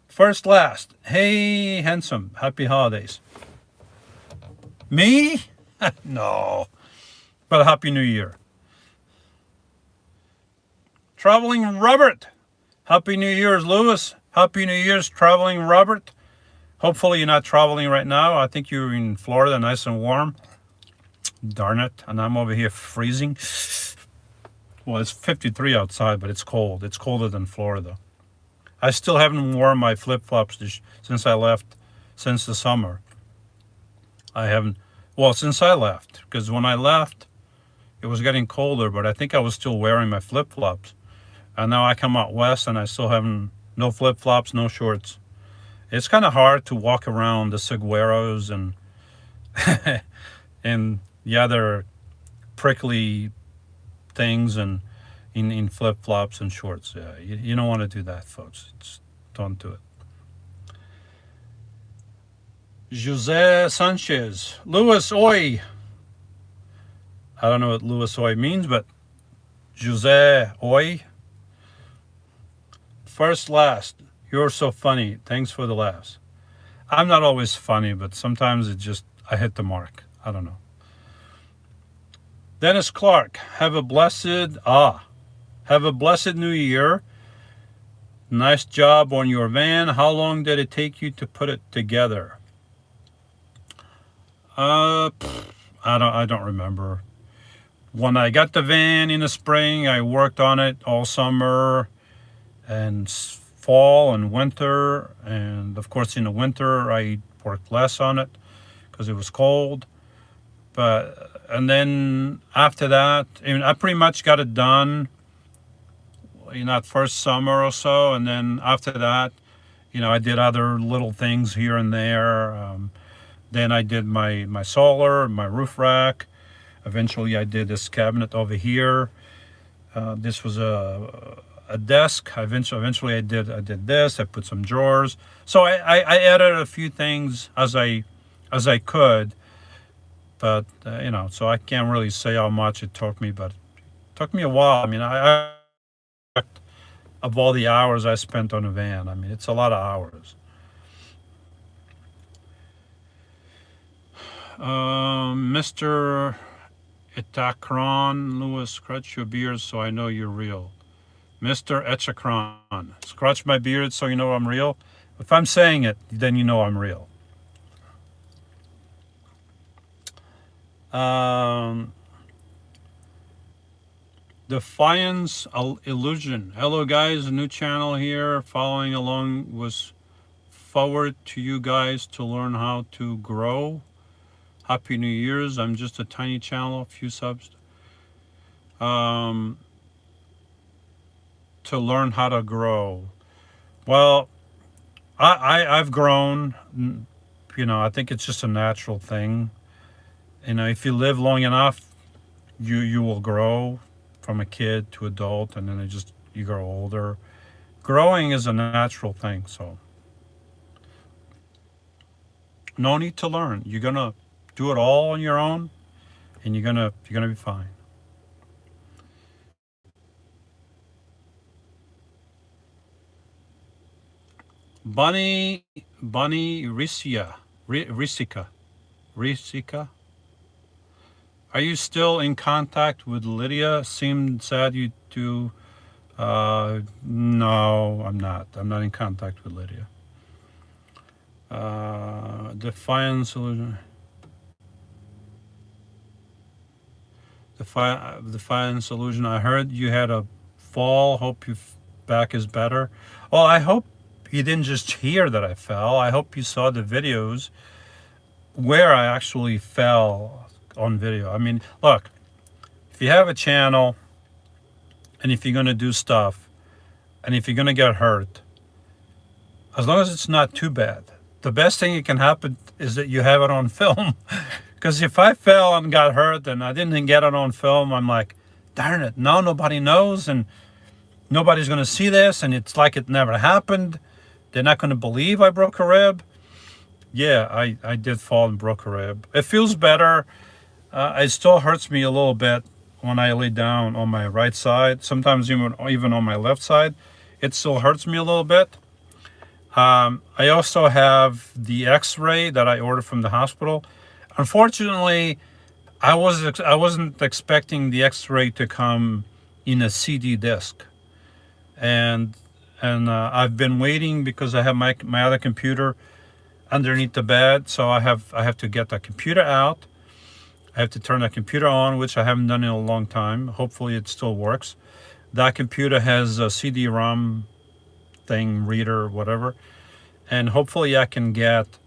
First, last. Hey, handsome. Happy holidays. Me? No. But Happy New Year. Traveling Robert. Happy New Year's, Lewis. Happy New Year's, Traveling Robert. Hopefully you're not traveling right now. I think you're in Florida, nice and warm. Darn it. And I'm over here freezing. Well, it's 53 outside, but it's cold. It's colder than Florida. I still haven't worn my flip-flops since I left, since the summer. I haven't, well, since I left, because when I left, it was getting colder, but I think I was still wearing my flip-flops. And now I come out west and I still haven't, no flip-flops, no shorts. It's kind of hard to walk around the saguaros and, and the other prickly things and in flip-flops and shorts. Yeah, you don't want to do that, folks. Don't do it. Jose Sanchez, Louis Oy. I don't know what Louis Oy means, but Jose Oy. First, last. You're so funny. Thanks for the laughs. I'm not always funny, but sometimes I hit the mark. I don't know. Dennis Clark, have a blessed New Year. Nice job on your van. How long did it take you to put it together? I don't remember. When I got the van in the spring, I worked on it all summer and fall and winter. And of course, in the winter, I worked less on it because it was cold. And then after that, I pretty much got it done in that first summer or so. And then after that, I did other little things here and there. Then I did my solar, my roof rack. Eventually I did this cabinet over here. This was a desk. Eventually I did this. I put some drawers. So I added a few things as I could. But, so I can't really say how much it took me, but it took me a while. I of all the hours I spent on a van, it's a lot of hours. Mr. Etachron, Lewis, scratch your beard so I know you're real. Mr. Etachron, scratch my beard so you know I'm real. If I'm saying it, then you know I'm real. Defiance Illusion. Hello guys, a new channel here. Following along was forward to you guys to learn how to grow. Happy New Year's. I'm just a tiny channel, a few subs. To learn how to grow. Well, I've grown. I think it's just a natural thing. If you live long enough, you will grow from a kid to adult, and then you grow older. Growing is a natural thing, so no need to learn. You're gonna do it all on your own, and you're gonna be fine. Bunny Risica. Are you still in contact with Lydia? Seemed sad you to. No, I'm not. I'm not in contact with Lydia. Defiant solution. Defiant solution. I heard you had a fall. Hope your back is better. Well, I hope you didn't just hear that I fell. I hope you saw the videos where I actually fell on video. I mean, look, if you have a channel and if you're gonna do stuff and if you're gonna get hurt, as long as it's not too bad, the best thing that can happen is that you have it on film. Because if I fell and got hurt and I didn't get it on film, I'm like, darn it, now nobody knows and nobody's going to see this and it's like it never happened. They're not going to believe I broke a rib. Yeah, I did fall and broke a rib. It feels better. It still hurts me a little bit when I lay down on my right side. Sometimes even on my left side, it still hurts me a little bit. I also have the X-ray that I ordered from the hospital. Unfortunately, I wasn't expecting the X-ray to come in a CD disc, and I've been waiting because I have my other computer underneath the bed, so I have to get the computer out. I have to turn the computer on, which I haven't done in a long time. Hopefully, it still works. That computer has a CD-ROM thing, reader, whatever, and hopefully I can get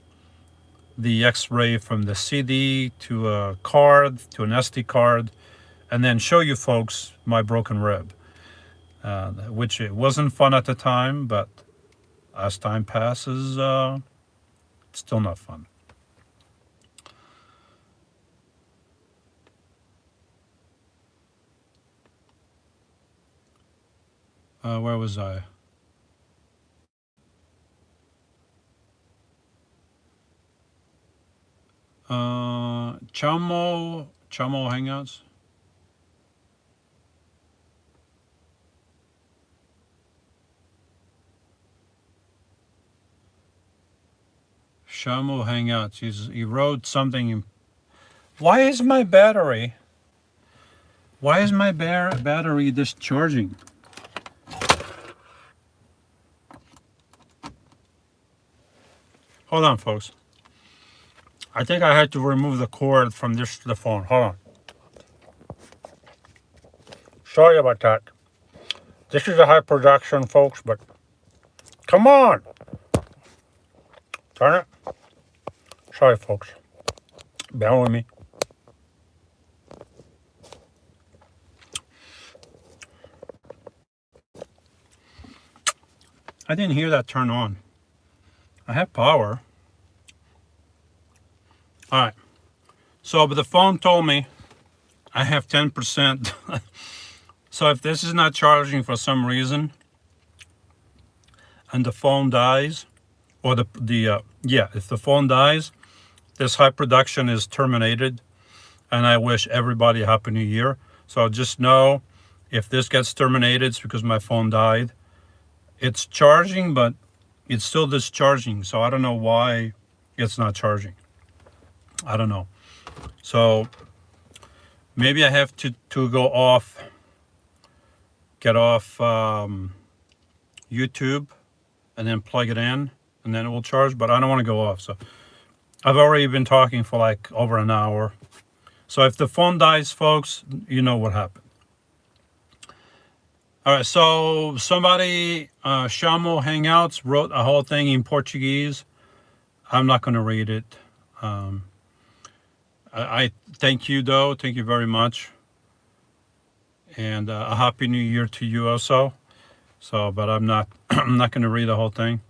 the X-ray from the CD to a card, to an SD card, and then show you folks my broken rib, which it wasn't fun at the time, but as time passes, it's still not fun. Where was I? Chamo Hangouts. Shamu Hangouts. He wrote something. Why is my battery? Why is my battery discharging? Hold on, folks. I think I had to remove the cord from the phone. Hold on. Sorry about that. This is a high production, folks, but come on. Turn it. Sorry, folks. Bear with me. I didn't hear that turn on. I have power. All right. So, but the phone told me I have 10%. So if this is not charging for some reason and the phone dies, or if the phone dies, this high production is terminated, and I wish everybody a happy new year. So just know if this gets terminated, it's because my phone died. It's charging, but it's still discharging. So I don't know why it's not charging. I don't know. So maybe I have to go off, get off YouTube and then plug it in and then it will charge, but I don't want to go off. So I've already been talking for like over an hour. So if the phone dies, folks, you know what happened. All right, so somebody, Shamo Hangouts, wrote a whole thing in Portuguese. I'm not going to read it. I thank you, though. Thank you very much. And a happy new year to you also. So, but I'm not I'm not going to read the whole thing.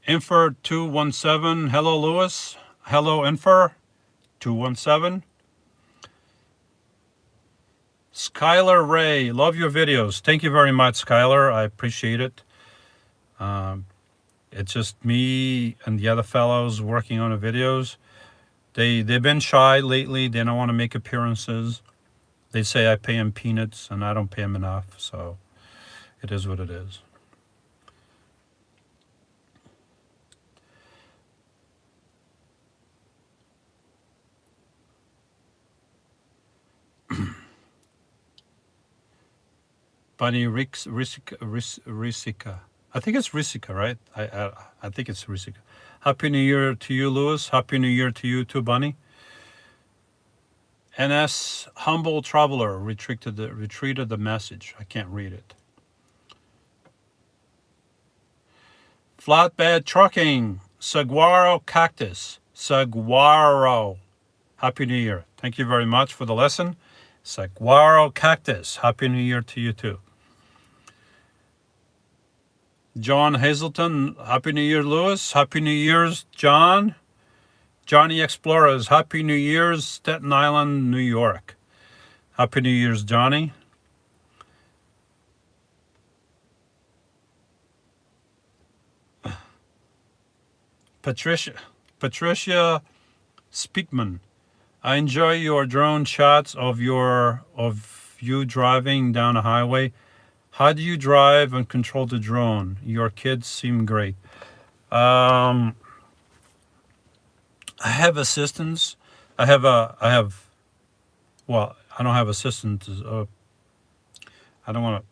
Infer 217. Hello, Lewis. Hello, Infer 217. Skylar Ray, love your videos. Thank you very much, Skylar. I appreciate it. It's just me and the other fellows working on the videos. They've been shy lately. They don't want to make appearances. They say I pay them peanuts, and I don't pay them enough. So it is what it is. Bunny Risica. I think it's Risica, right? I think it's Risica. Happy New Year to you, Lewis. Happy New Year to you too, Bunny. NS Humble Traveler retreated the message. I can't read it. Flatbed Trucking, Saguaro Cactus, Saguaro. Happy New Year. Thank you very much for the lesson. Saguaro Cactus. Happy New Year to you too. John Hazelton. Happy New Year, Lewis. Happy New Year's, John. Johnny Explorers. Happy New Year's, Staten Island, New York. Happy New Year's, Johnny. Patricia Speakman. I enjoy your drone shots of you driving down a highway. How do you drive and control the drone? Your kids seem great. I have assistants. Well, I don't have assistants. I don't want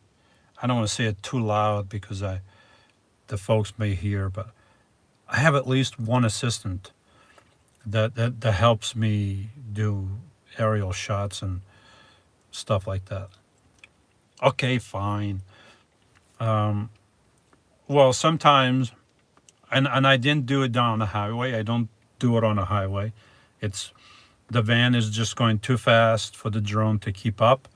to say it too loud because the folks may hear, but I have at least one assistant that helps me do aerial shots and stuff like that. Okay, fine. Well, sometimes, and I didn't do it down the highway. I don't do it on a highway. The van is just going too fast for the drone to keep up.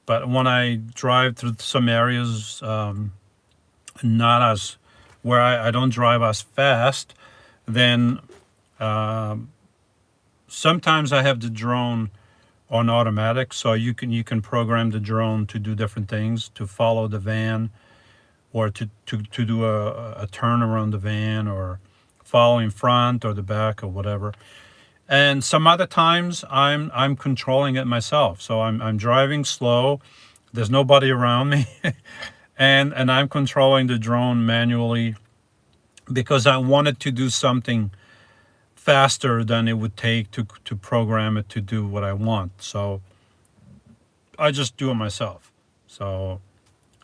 But when I drive through some areas, not as where I don't drive as fast, then sometimes I have the drone on automatic, so you can program the drone to do different things, to follow the van, or to do a turn around the van, or follow in front or the back or whatever. And some other times I'm controlling it myself. So I'm driving slow. There's nobody around me, and I'm controlling the drone manually because I wanted to do something faster than it would take to program it to do what I want. So I just do it myself. So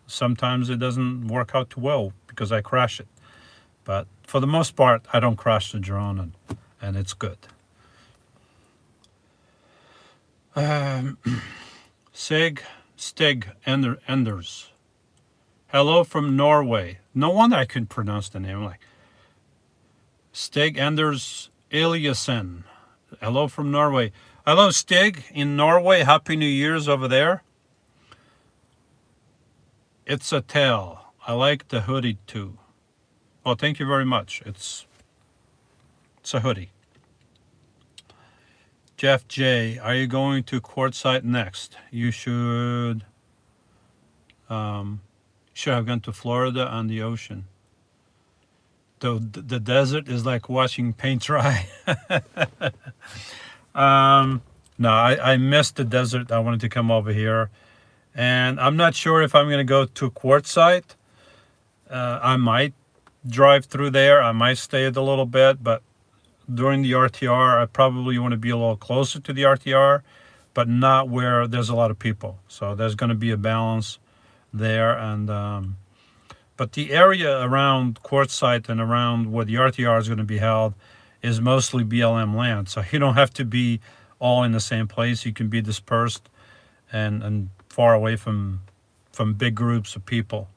sometimes it doesn't work out too well because I crash it. But for the most part, I don't crash the drone, and it's good. Stig Enders. Hello from Norway. No wonder I couldn't pronounce the name. Like Stig Enders Eliassen. Hello from Norway. Hello, Stig in Norway. Happy New Year's over there. It's a tail. I like the hoodie too. Oh, thank you very much. It's a hoodie. Jeff J, are you going to Quartzsite next? You should have gone to Florida and the ocean. The desert is like watching paint dry. No, I missed the desert. I wanted to come over here. And I'm not sure if I'm going to go to Quartzsite. I might drive through there. I might stay it a little bit, but during the RTR, I probably want to be a little closer to the RTR, but not where there's a lot of people. So there's going to be a balance there. And but the area around Quartzsite and around where the RTR is going to be held is mostly BLM land. So you don't have to be all in the same place. You can be dispersed and far away from big groups of people.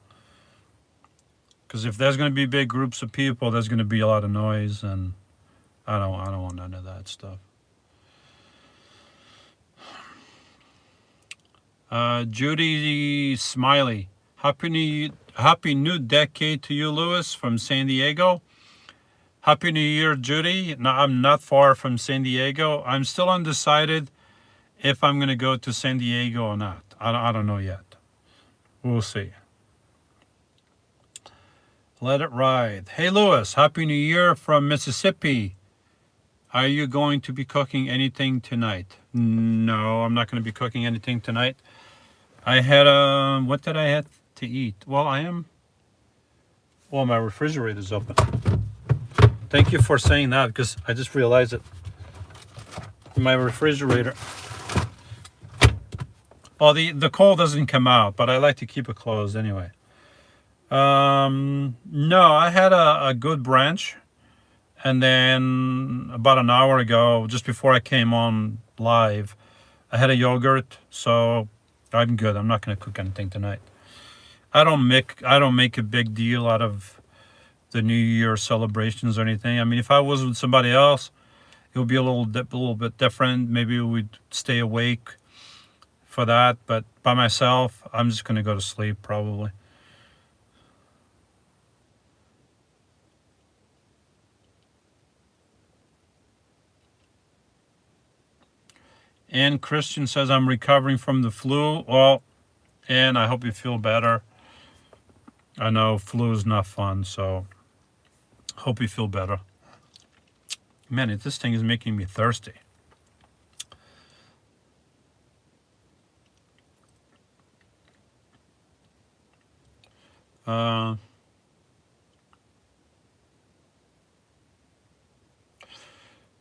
Because if there's going to be big groups of people, there's going to be a lot of noise, and I don't want none of that stuff. Judy Smiley, happy new decade to you, Lewis, from San Diego. Happy New Year, Judy. No, I'm not far from San Diego. I'm still undecided if I'm going to go to San Diego or not. I don't know yet. We'll see. Let it ride. Hey, Lewis, Happy New Year from Mississippi. Are you going to be cooking anything tonight? No, I'm not going to be cooking anything tonight. I had, what did I have to eat? Well, my refrigerator's open. Thank you for saying that, because I just realized it. My refrigerator. Well, the cold doesn't come out, but I like to keep it closed anyway. No, I had a good brunch, and then about an hour ago, just before I came on live, I had a yogurt, so I'm good. I'm not going to cook anything tonight. I don't make a big deal out of the New Year celebrations or anything. I mean, if I was with somebody else, it would be a little bit different. Maybe we'd stay awake for that, but by myself, I'm just going to go to sleep probably. And Christian says I'm recovering from the flu. Well, and I hope you feel better. I know flu is not fun, so hope you feel better. Man, this thing is making me thirsty. Uh,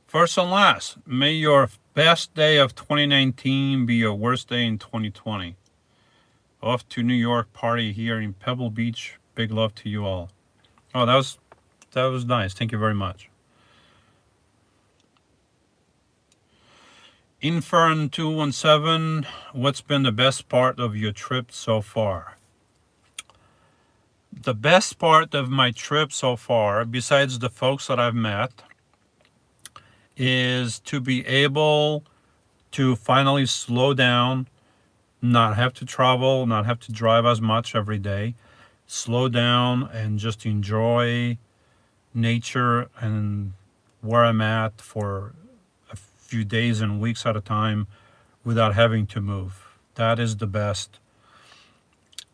First and last, may your best day of 2019 be your worst day in 2020. Off to New York party here in Pebble Beach. Big love to you all. Oh, that was nice. Thank you very much. Infern 217, what's been the best part of your trip so far? The best part of my trip so far, besides the folks that I've met, is to be able to finally slow down, not have to travel, not have to drive as much every day, slow down and just enjoy nature and where I'm at for a few days and weeks at a time without having to move. That is the best.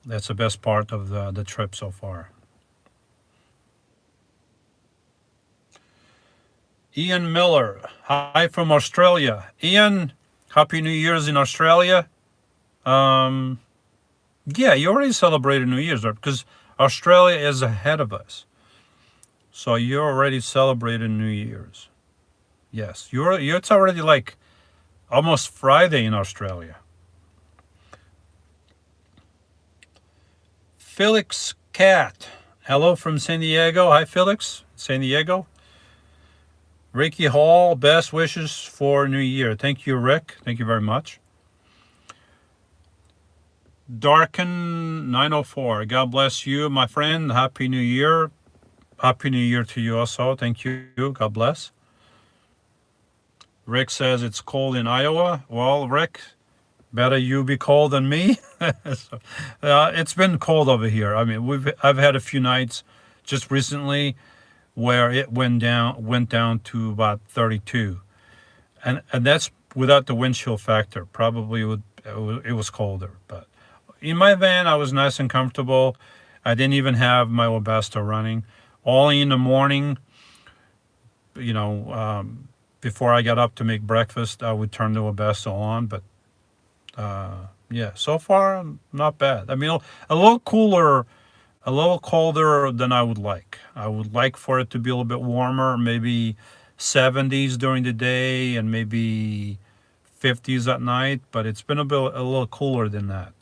That's the best part of the trip so far. Ian Miller, hi from Australia. Ian, Happy New Year's in Australia. Um, yeah, you already celebrated New Year's, right? Because Australia is ahead of us. So you already celebrated New Year's. Yes, it's already like almost Friday in Australia. Felix Cat, hello from San Diego. Hi, Felix, San Diego. Ricky Hall, best wishes for New Year. Thank you, Rick. Thank you very much. Darken 904. God bless you, my friend. Happy New Year. Happy New Year to you also. Thank you. God bless. Rick says it's cold in Iowa. Well, Rick, better you be cold than me. So, it's been cold over here. I mean, I've had a few nights just recently where it went down to about 32, and that's without the wind chill factor. Probably it was colder, but in my van I was nice and comfortable. I didn't even have my Webasto running. Only in the morning, you know, before I got up to make breakfast, I would turn the Webasto on. But yeah, so far not bad. I mean, a little cooler, a little colder than I would like. I would like for it to be a little bit warmer, maybe 70s during the day and maybe 50s at night, but it's been a little cooler than that.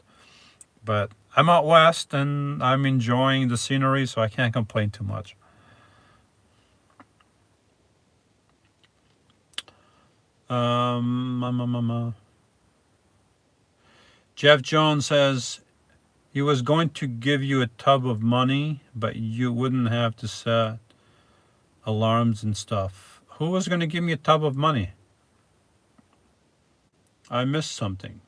But I'm out west and I'm enjoying the scenery, so I can't complain too much. Um, um, um, um, uh, Jeff Jones says he was going to give you a tub of money, but you wouldn't have to set alarms and stuff. Who was going to give me a tub of money? I missed something.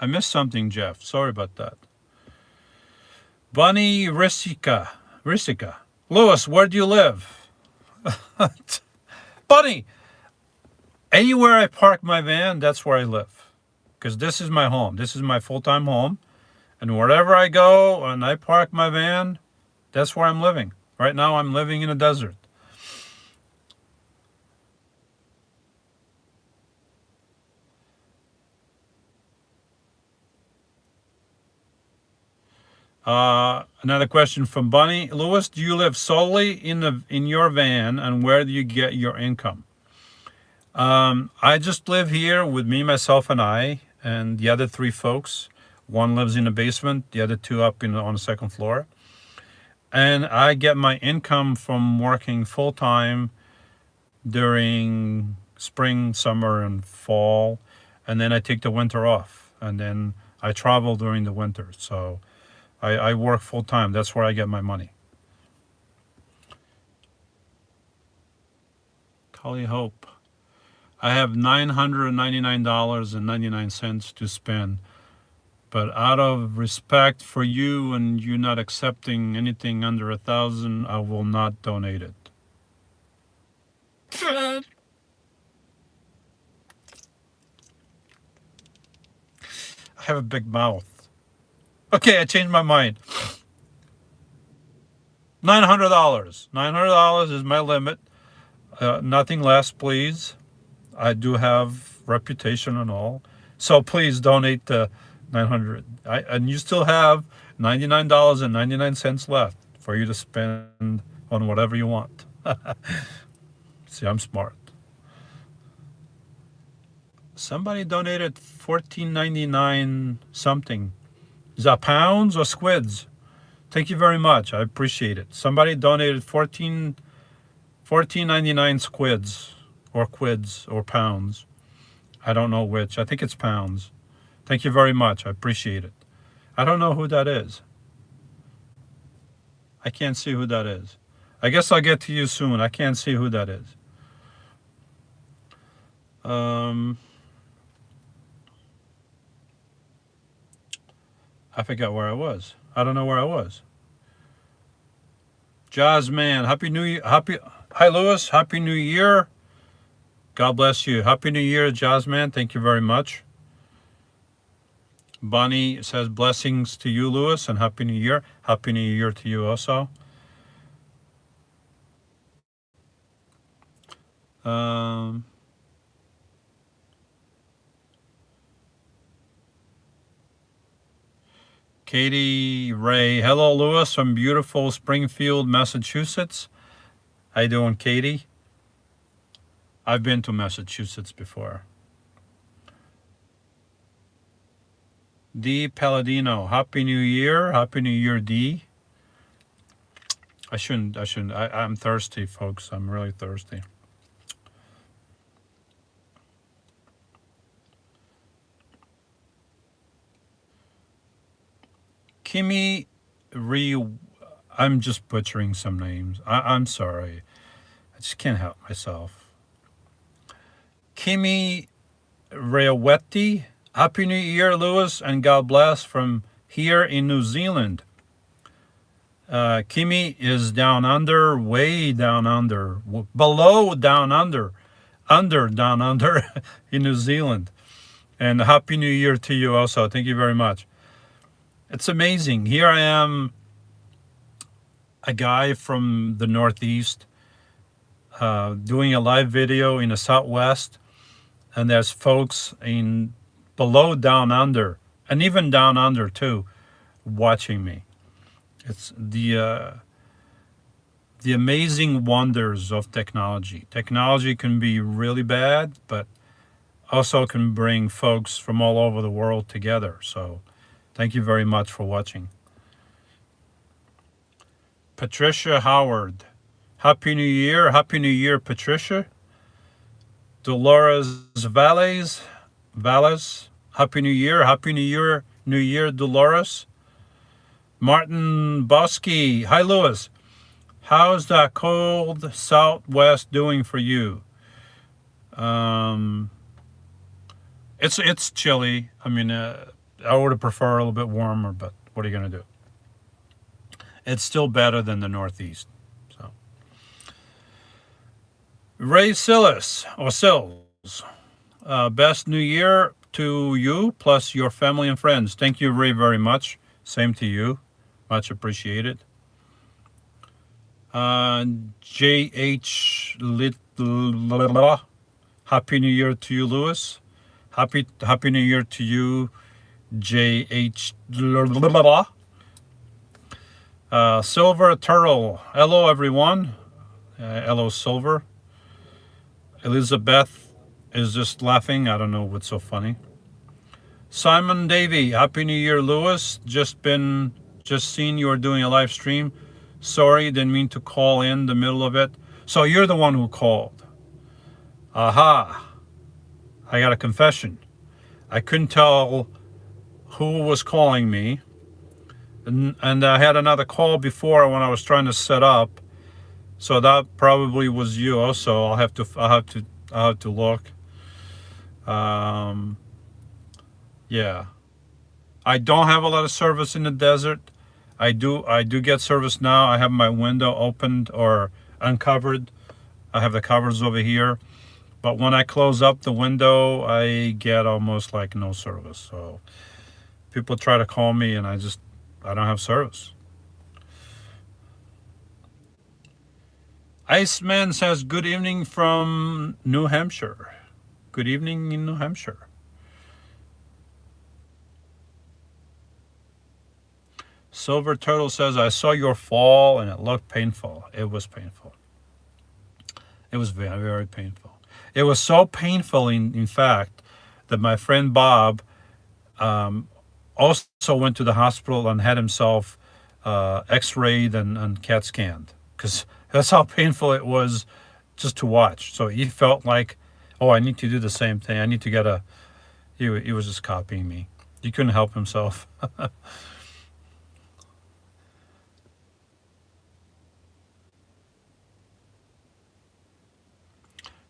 I missed something, Jeff. Sorry about that. Bunny Risica. Risica. Lewis, where do you live? Bunny, anywhere I park my van, that's where I live. Because this is my home. This is my full time home. And wherever I go and I park my van, that's where I'm living. Right now, I'm living in a desert. Another question from Bunny. Lewis, do you live solely in your van, and where do you get your income? I just live here with me, myself, and I. and the other three folks, one lives in the basement, the other two up on the second floor. And I get my income from working full time during spring, summer, and fall, and then I take the winter off, and then I travel during the winter. So I work full time. That's where I get my money. Holly Hope. I have $999.99 to spend, but out of respect for you and you not accepting anything under 1,000, I will not donate it. I have a big mouth. Okay, I changed my mind. $900. $900 is my limit. Nothing less, please. I do have reputation and all. So please donate the 900. And you still have $99.99 left for you to spend on whatever you want. See, I'm smart. Somebody donated $14.99 something. Is that pounds or squids? Thank you very much. I appreciate it. Somebody donated $14.99 squids or quids or pounds. I don't know which. I think it's pounds. Thank you very much. I appreciate it. I don't know who that is. I can't see who that is. I guess I'll get to you soon. I can't see who that is. I forgot where I was. I don't know where I was. Jazz Man, Happy New Year. Hi, Lewis. Happy New Year. God bless you. Happy New Year, Jazz Man. Thank you very much. Bonnie says blessings to you, Lewis, and Happy New Year. Happy New Year to you also. Katie Ray. Hello, Lewis, from beautiful Springfield, Massachusetts. How you doing, Katie? I've been to Massachusetts before. D Palladino. Happy New Year. Happy New Year, D. I shouldn't. I'm thirsty, folks. I'm really thirsty. Kimi Ryu. I'm just butchering some names. I'm sorry. I just can't help myself. Kimi Reweti. Happy New Year, Lewis, and God bless from here in New Zealand. Kimi is down under, way down under, below down under down under in New Zealand. And Happy New Year to you also. Thank you very much. It's amazing. Here I am, a guy from the Northeast, doing a live video in the Southwest, and there's folks in below down under, and even down under too, watching me. It's the amazing wonders of technology. Technology can be really bad, but also can bring folks from all over the world together. So thank you very much for watching. Patricia Howard. Happy New Year. Happy New Year, Patricia. Dolores Valles. Happy New Year. Happy New Year, Dolores. Martin Bosky. Hi, Lewis. How's that cold Southwest doing for you? It's chilly. I mean, I would have preferred a little bit warmer, but what are you going to do? It's still better than the Northeast. So, Ray Sillis, or Sills, best New Year to you, plus your family and friends. Thank you, Ray, very much. Same to you. Much appreciated. J.H. Happy New Year to you, Lewis. Happy New Year to you, J.H. Silver Turtle. Hello, everyone. Hello, Silver. Elizabeth is just laughing. I don't know what's so funny. Simon Davey, Happy New Year, Lewis. Just seen you were doing a live stream. Sorry, didn't mean to call in the middle of it. So you're the one who called. Aha. I got a confession. I couldn't tell who was calling me. And I had another call before when I was trying to set up. So that probably was you also. I'll have to look. Yeah. I don't have a lot of service in the desert. I do get service now. I have my window opened or uncovered. I have the covers over here. But when I close up the window, I get almost like no service. So people try to call me and I don't have service. Iceman says, good evening from New Hampshire. Good evening in New Hampshire. Silver Turtle says, I saw your fall and it looked painful. It was painful. It was very, very painful. It was so painful, in fact, that my friend Bob also went to the hospital and had himself x-rayed and CAT scanned because that's how painful it was just to watch. So he felt like, oh, I need to do the same thing. I need to get a, he was just copying me. He couldn't help himself.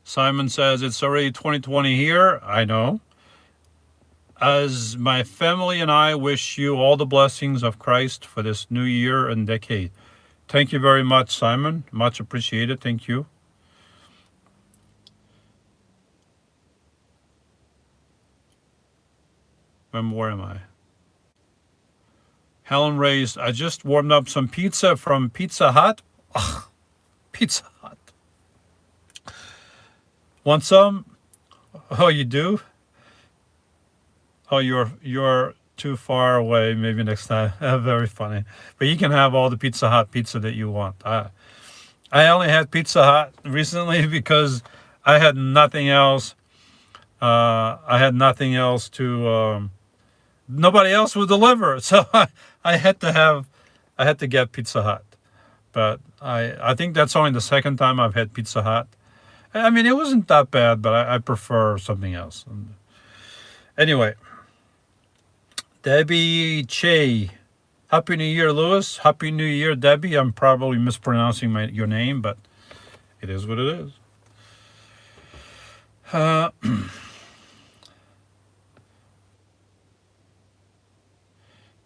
Simon says, it's already 2020 here. I know. As my family and I wish you all the blessings of Christ for this new year and decade. Thank you very much, Simon. Much appreciated. Thank you. Where am I? Helen raised, I just warmed up some pizza from Pizza Hut. Ugh, Pizza Hut. Want some? Oh, you do? Oh, you're too far away. Maybe next time. Very funny. But you can have all the Pizza Hut pizza that you want. I only had Pizza Hut recently because I had nothing else. I had nothing else to. Nobody else would deliver, so I had to get Pizza Hut. But I think that's only the second time I've had Pizza Hut. I mean, it wasn't that bad, but I prefer something else. Anyway, Debbie Che. Happy New Year, Lewis. Happy New Year, Debbie. I'm probably mispronouncing your name, but it is what it is.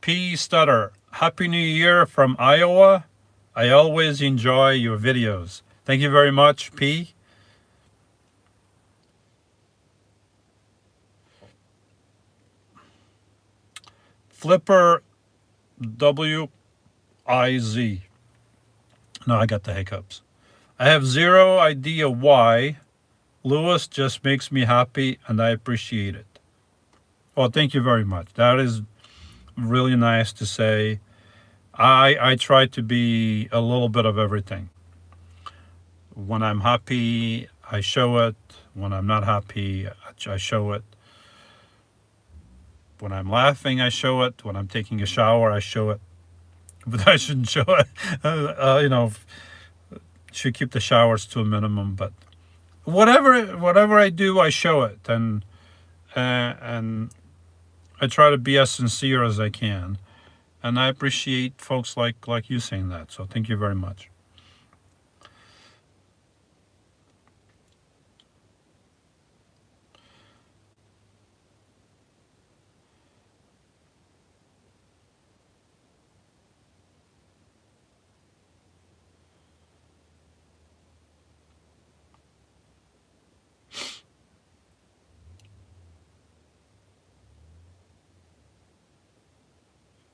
P. Stutter. Happy New Year from Iowa. I always enjoy your videos. Thank you very much, P. Flipper WIZ. No, I got the hiccups. I have zero idea why. Lewis just makes me happy and I appreciate it. Well, thank you very much. That is really nice to say. I try to be a little bit of everything. When I'm happy, I show it. When I'm not happy, I show it. When I'm laughing, I show it. When I'm taking a shower, I show it. But I shouldn't show it. Should keep the showers to a minimum. But whatever I do, I show it, and I try to be as sincere as I can. And I appreciate folks like you saying that. So thank you very much.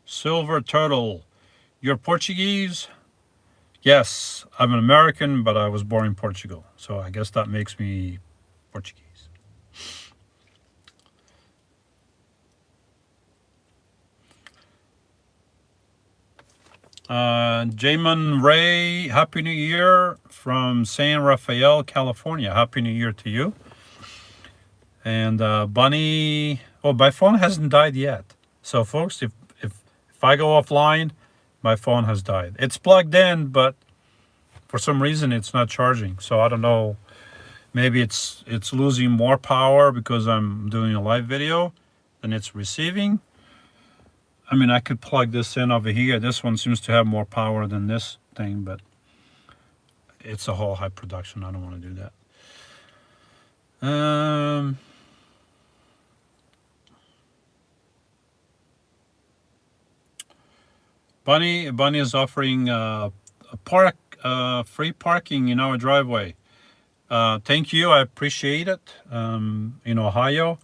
Silver Turtle, you're Portuguese? Yes, I'm an American, but I was born in Portugal. So I guess that makes me Portuguese. Jamin Ray, Happy New Year from San Rafael, California. Happy New Year to you. And Bunny, oh, my phone hasn't died yet. So, folks, if I go offline, my phone has died. It's plugged in, but for some reason it's not charging. So I don't know. Maybe it's losing more power because I'm doing a live video than it's receiving. I mean, I could plug this in over here. This one seems to have more power than this thing, but it's a whole high production. I don't want to do that. Bunny is offering a free parking in our driveway. Thank you. I appreciate it. In Ohio,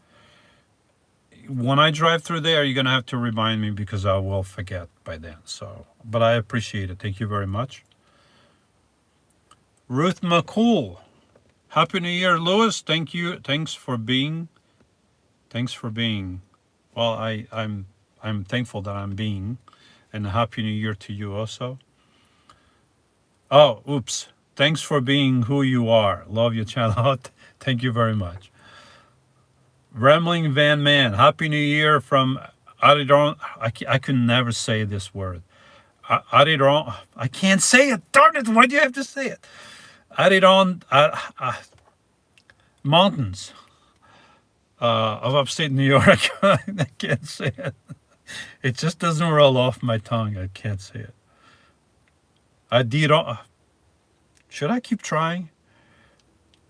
when I drive through there, you're gonna have to remind me because I will forget by then. So, but I appreciate it. Thank you very much. Ruth McCool, Happy New Year, Lewis. Thank you. Thanks for being. Thanks for being. Well, I'm thankful that I'm being, and Happy New Year to you also. Oh, oops. Thanks for being who you are. Love your channel. Thank you very much. Rambling Van Man, Happy New Year from Aridon. I can never say this word. Aridon. I can't say it. Darn it. Why do you have to say it? Aridon Mountains of upstate New York. I can't say it. It just doesn't roll off my tongue. I can't say it. Adiron. Should I keep trying?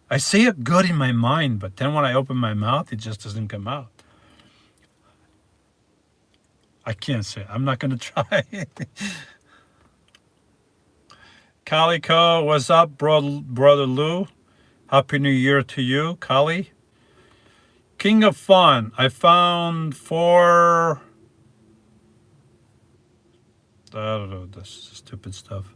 I say it good in my mind, but then when I open my mouth, it just doesn't come out. I can't say it. I'm not going to try. Calico, what's up, brother Lou? Happy New Year to you, Kali. King of Fun, I found 4. I don't know, this stupid stuff.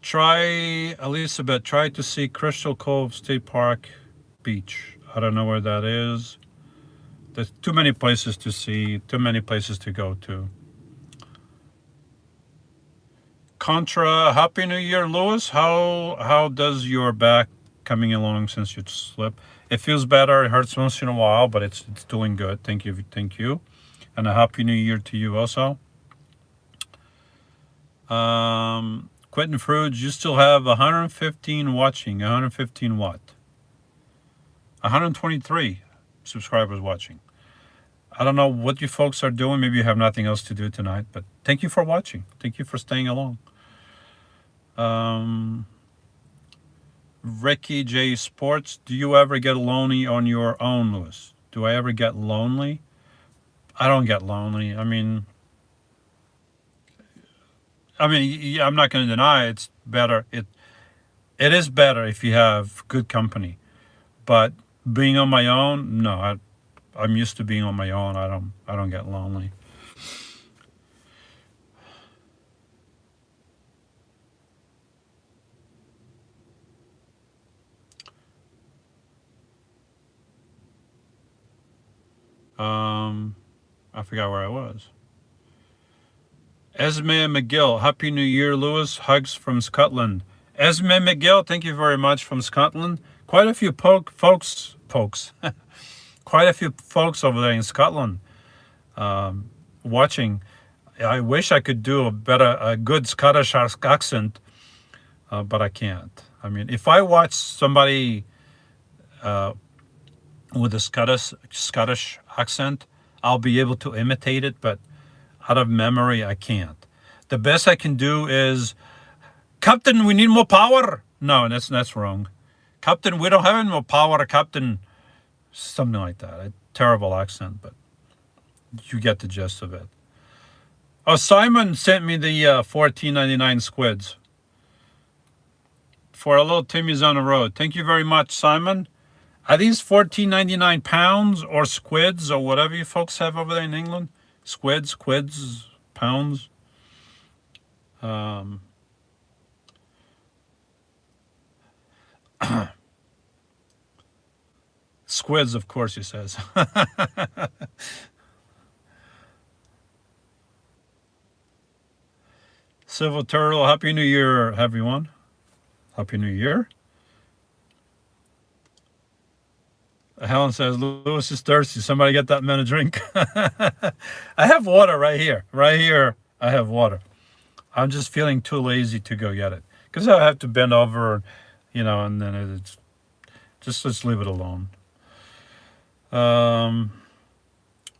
Try, Elizabeth, try to see Crystal Cove State Park Beach. I don't know where that is. There's too many places to see, too many places to go to. Contra, Happy New Year, Lewis. How does your back coming along since you slipped? It feels better. It hurts once in a while, but it's doing good. Thank you, and a Happy New Year to you also. Quentin Fruge, you still have 115 watching. 115 what? 123 subscribers watching. I don't know what you folks are doing. Maybe you have nothing else to do tonight, but thank you for watching. Thank you for staying along. Ricky J Sports, do you ever get lonely on your own, Lewis? Do I ever get lonely? I don't get lonely. I mean, yeah, I'm not going to deny it's better. It is better if you have good company, but being on my own, no. I'm used to being on my own. I don't get lonely. I forgot where I was. Esme McGill, Happy New Year, Lewis. Hugs from Scotland. Esme McGill, thank you very much from Scotland. Quite a few folks, quite a few folks over there in Scotland watching. I wish I could do a good Scottish accent, but I can't. I mean, if I watch somebody with a Scottish accent, I'll be able to imitate it, but out of memory, I can't. The best I can do is, Captain, we need more power. No, that's wrong. Captain, we don't have any more power, Captain. Something like that. A terrible accent, but you get the gist of it. Oh, Simon sent me the $14.99 squids for a little Timmy's on the road. Thank you very much, Simon. Are these £14.99 pounds or squids or whatever you folks have over there in England? Squids, pounds. Squids, of course, he says. Silver Turtle, Happy New Year, everyone. Happy New Year. Helen says, Lewis is thirsty. Somebody get that man a drink. I have water right here. Right here, I have water. I'm just feeling too lazy to go get it. Because I have to bend over, and then it's just let's leave it alone.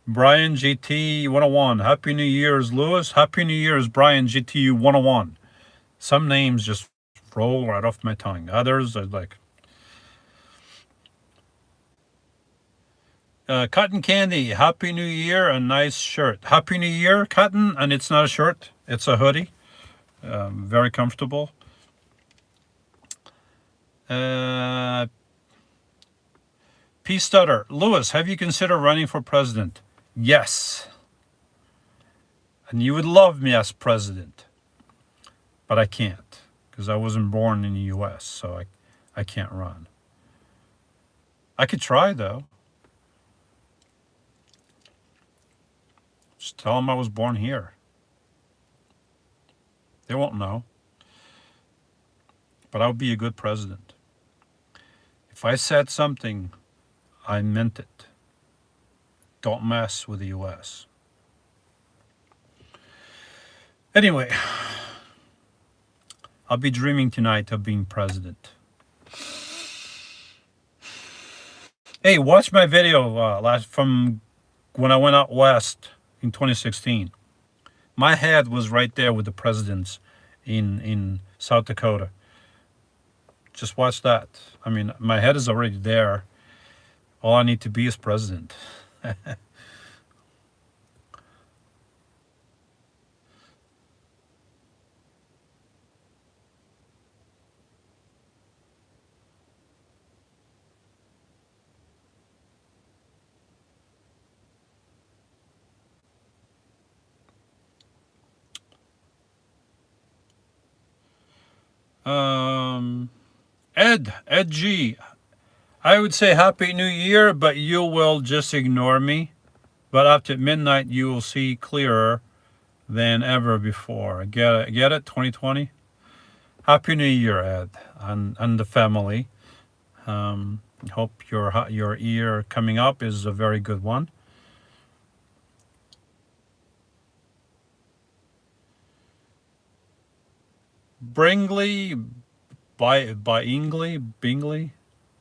Brian GT 101. Happy New Year's, Lewis. Happy New Year's, Brian GT 101. Some names just roll right off my tongue. Others are like Cotton Candy. Happy New Year. A nice shirt. Happy New Year, Cotton. And it's not a shirt. It's a hoodie. Very comfortable. P. Stutter. Lewis, have you considered running for president? Yes. And you would love me as president. But I can't. Because I wasn't born in the U.S., so I can't run. I could try, though. Just tell them I was born here. They won't know. But I'll be a good president. If I said something, I meant it. Don't mess with the U.S. Anyway, I'll be dreaming tonight of being president. Hey, watch my video from when I went out west in 2016. My head was right there with the presidents in South Dakota. Just watch that. I mean, my head is already there. All I need to be is president. Ed G. I would say Happy New Year, but you will just ignore me. But after midnight, you will see clearer than ever before. Get it? 2020? Happy New Year, Ed, and the family. Hope your year coming up is a very good one. Bringley, Bingley,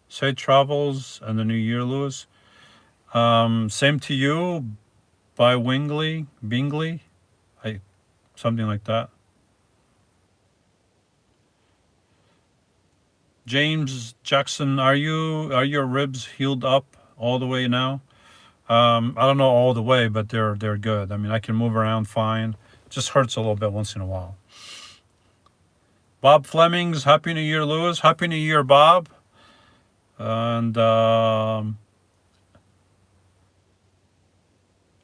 safe travels and the New Year, Lewis. Same to you, Bingley, something like that. James Jackson, are your ribs healed up all the way now? I don't know all the way, but they're good. I mean, I can move around fine. Just hurts a little bit once in a while. Bob Flemings, Happy New Year, Lewis. Happy New Year, Bob. And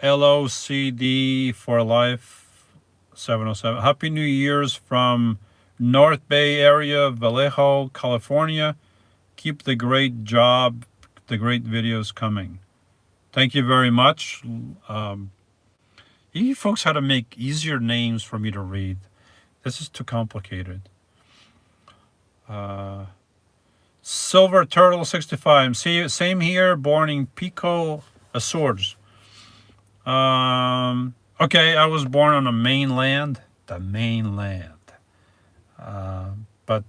LOCD for Life 707. Happy New Year's from North Bay area, Vallejo, California. Keep the great job, the great videos coming. Thank you very much. You folks had to make easier names for me to read. This is too complicated. Silver Turtle 65. See, same here. Born in Pico, Azores. Okay, I was born on the mainland. The mainland. But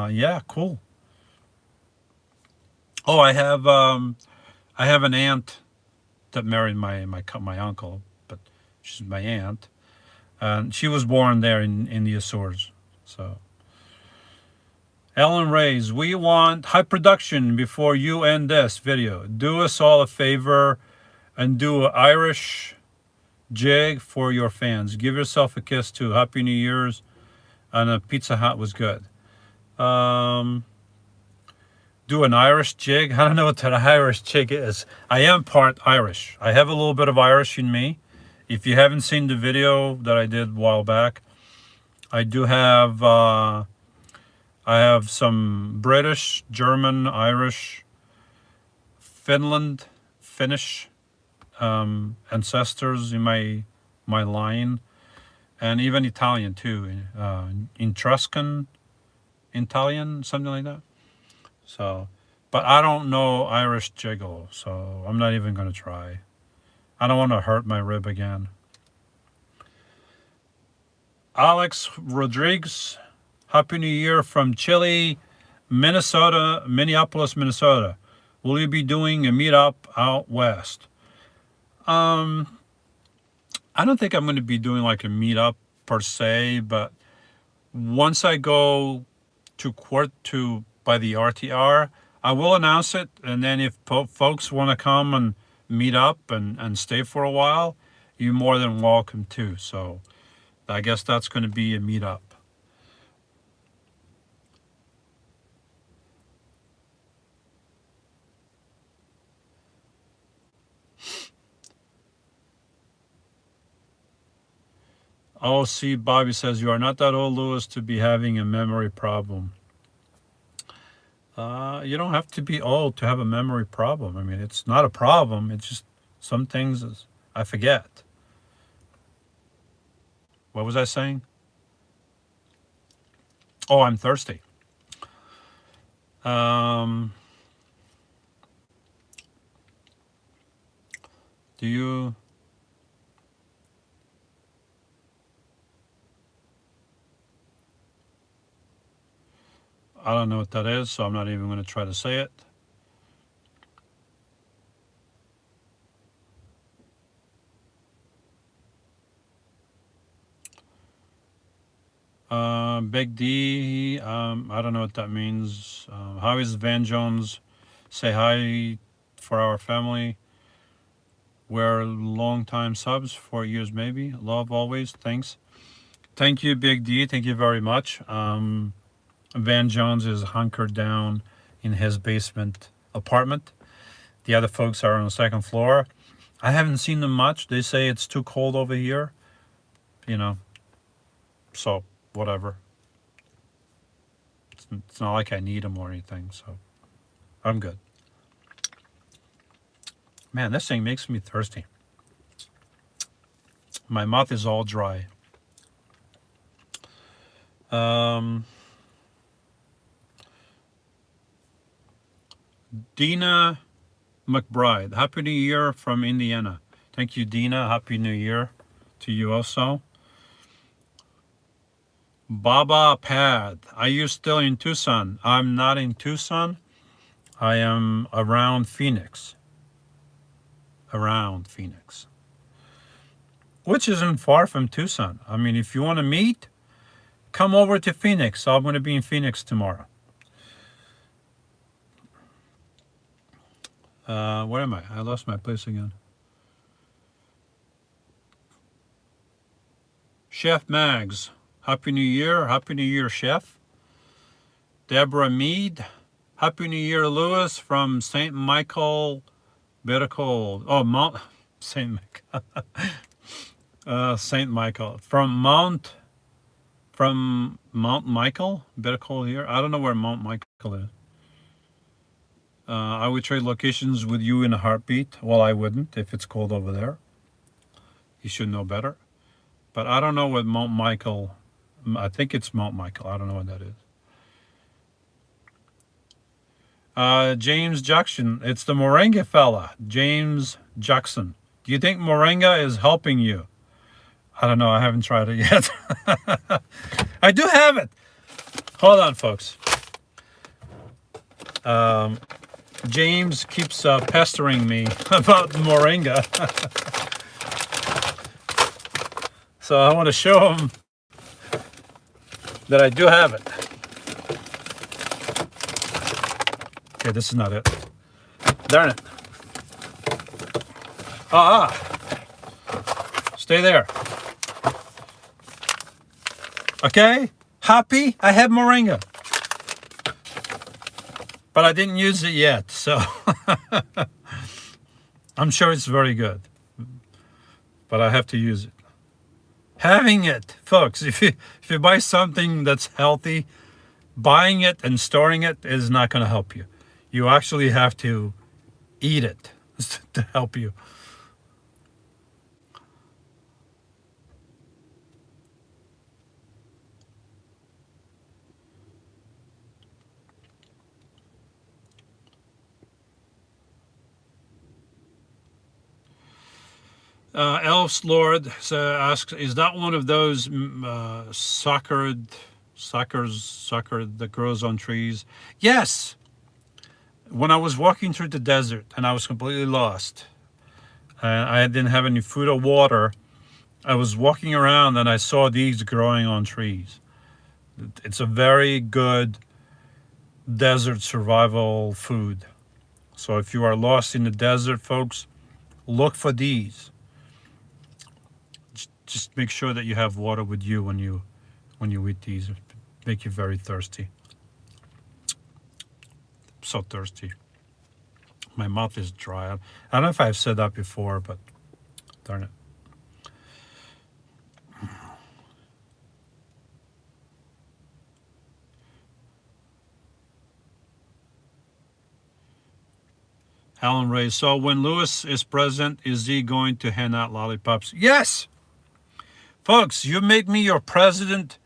yeah, cool. Oh, I have an aunt that married my uncle, but she's my aunt, and she was born there in the Azores. So, Ellen Reyes, we want high production before you end this video. Do us all a favor and do an Irish jig for your fans. Give yourself a kiss too. Happy New Year's, and a Pizza Hut was good. Do an Irish jig. I don't know what that Irish jig is. I am part Irish. I have a little bit of Irish in me. If you haven't seen the video that I did a while back, I do have I have some British, German, Irish, Finnish ancestors in my line, and even Italian too. Etruscan Italian, something like that. So, but I don't know Irish Jiggle, so I'm not even going to try. I don't want to hurt my rib again. Alex Rodriguez, Happy New Year from Chile, Minnesota, Minneapolis, Minnesota. Will you be doing a meetup out west? Um, I don't think I'm going to be doing like a meetup per se, but once I go to court to by the RTR, I will announce it, and then if folks want to come and meet up and stay for a while, you're more than welcome to. So I guess that's going to be a meetup. Oh, see, Bobby says you are not that old, Lewis, to be having a memory problem. You don't have to be old to have a memory problem. I mean, it's not a problem. It's just some things I forget. What was I saying? Oh, I'm thirsty. Um, do you? I don't know what that is, so I'm not even going to try to say it. Big D, I don't know what that means. How is Van Jones? Say hi for our family. We're long time subs, 4 years maybe. Love always. Thanks. Thank you, Big D. Thank you very much. Van Jones is hunkered down in his basement apartment. The other folks are on the second floor. I haven't seen them much. They say it's too cold over here, you know, so whatever. It's not like I need them or anything, so I'm good. Man, this thing makes me thirsty. My mouth is all dry. Dina McBride, Happy New Year from Indiana. Thank you, Dina. Happy New Year to you also. Baba Pad, are you still in Tucson? I'm not in Tucson. I am around Phoenix. Around Phoenix. Which isn't far from Tucson. I mean, if you want to meet, come over to Phoenix. I'm going to be in Phoenix tomorrow. Where am I? I lost my place again. Chef Mags, Happy New Year. Happy New Year, Chef. Deborah Mead, Happy New Year, Lewis from St. Michael, Biddlecole. Oh, Mount St. St. Michael. From Mount Michael, Biddlecole here. I don't know where Mount Michael is. I would trade locations with you in a heartbeat. Well, I wouldn't if it's cold over there. You should know better. But I don't know what Mount Michael, I think it's Mount Michael. I don't know what that is. James Jackson, it's the Moringa fella, James Jackson. Do you think Moringa is helping you? I don't know. I haven't tried it yet. I do have it. Hold on, folks. James keeps pestering me about Moringa. So I want to show him that I do have it. Okay, this is not it. Darn it. Stay there. Okay? Happy? I have Moringa. But I didn't use it yet, so I'm sure it's very good. But I have to use it. Having it, folks, if you buy something that's healthy, buying it and storing it is not going to help you. You actually have to eat it to help you. Elf's Lord asks, is that one of those sucker that grows on trees? Yes. When I was walking through the desert and I was completely lost, and I didn't have any food or water, I was walking around and I saw these growing on trees. It's a very good desert survival food. So if you are lost in the desert, folks, look for these. Just make sure that you have water with you when you eat these. It make you very thirsty. So thirsty. My mouth is dry. I don't know if I've said that before, but darn it. Alan Ray, so when Lewis is present, is he going to hand out lollipops? Yes! Folks, you make me your president.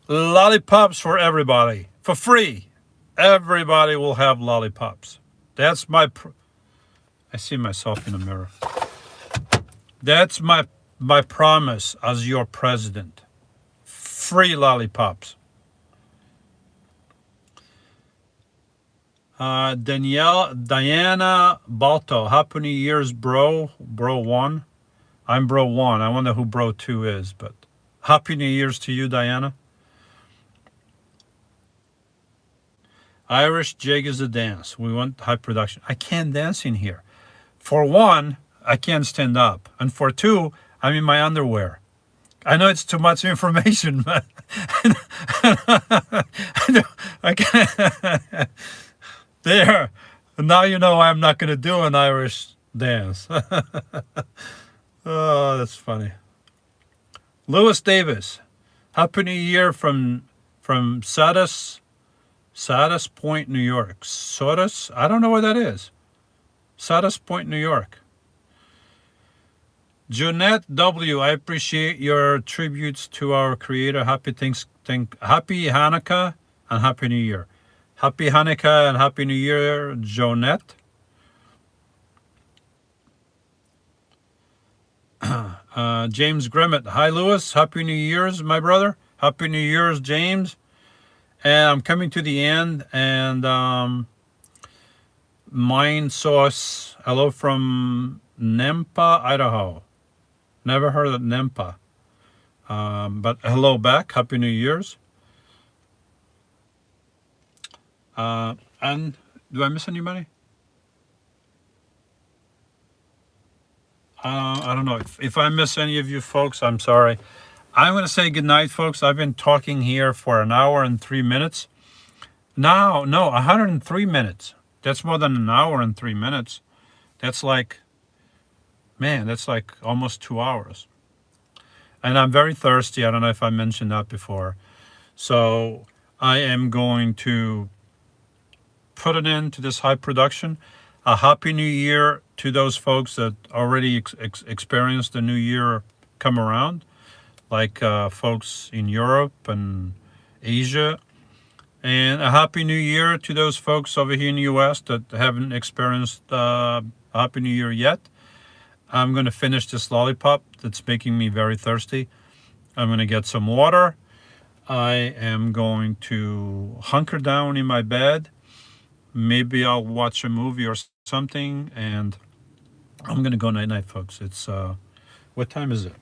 Lollipops for everybody, for free. Everybody will have lollipops. That's my... I see myself in the mirror. That's my promise as your president. Free lollipops. Diana Balto, Happy New Year's, bro. Bro 1. I'm bro 1. I wonder who bro 2 is, but Happy New Year's to you, Diana. Irish jig is a dance. We want high production. I can't dance in here. For 1, I can't stand up. And for 2, I'm in my underwear. I know it's too much information, but I can't. There. Now you know I'm not going to do an Irish dance. Oh, that's funny. Lewis Davis. Happy New Year from Sardis Point, New York. Sardis? I don't know where that is. Sardis Point, New York. Jeanette W., I appreciate your tributes to our creator. Happy Hanukkah and Happy New Year. Happy Hanukkah and Happy New Year, Jeanette. James Grimmett. Hi, Lewis. Happy New Year's, my brother. Happy New Year's, James. And I'm coming to the end. And Mind Sauce. Hello from Nampa, Idaho. Never heard of Nampa. But hello back. Happy New Year's. And do I miss anybody? I don't know. If I miss any of you folks, I'm sorry. I'm going to say goodnight, folks. I've been talking here for 1 hour and 3 minutes. No, 103 minutes. That's more than 1 hour and 3 minutes. That's like, man, that's like almost 2 hours. And I'm very thirsty. I don't know if I mentioned that before. So I am going to put an end to this high production. A happy new year to those folks that already experienced the new year come around, like folks in Europe and Asia. And a happy new year to those folks over here in the US that haven't experienced a happy new year yet. I'm going to finish this lollipop that's making me very thirsty. I'm going to get some water. I am going to hunker down in my bed. Maybe I'll watch a movie or something, and I'm gonna go night-night, folks. It's what time is it?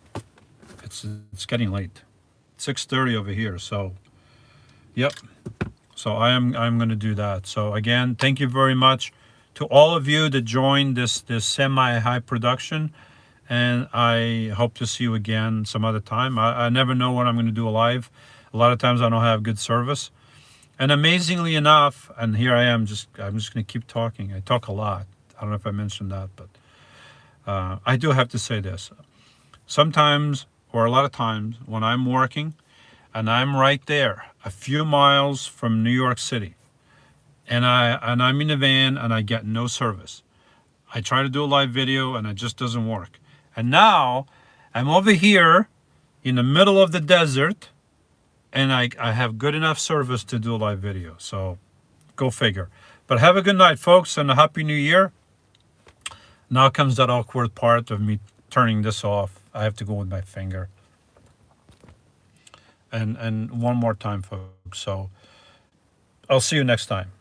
It's getting late. 6:30 over here. So, yep. So I'm gonna do that. So again, thank you very much to all of you that joined this semi-high production, and I hope to see you again some other time. I never know when I'm gonna do a live. A lot of times I don't have good service. And amazingly enough, and here I am, I'm just going to keep talking. I talk a lot. I don't know if I mentioned that, but I do have to say this. Sometimes, or a lot of times, when I'm working and I'm right there, a few miles from New York City, and I'm in a van and I get no service. I try to do a live video and it just doesn't work. And now I'm over here in the middle of the desert, and I have good enough service to do a live video. So go figure. But have a good night, folks, and a happy new year. Now comes that awkward part of me turning this off. I have to go with my finger. And one more time, folks. So I'll see you next time.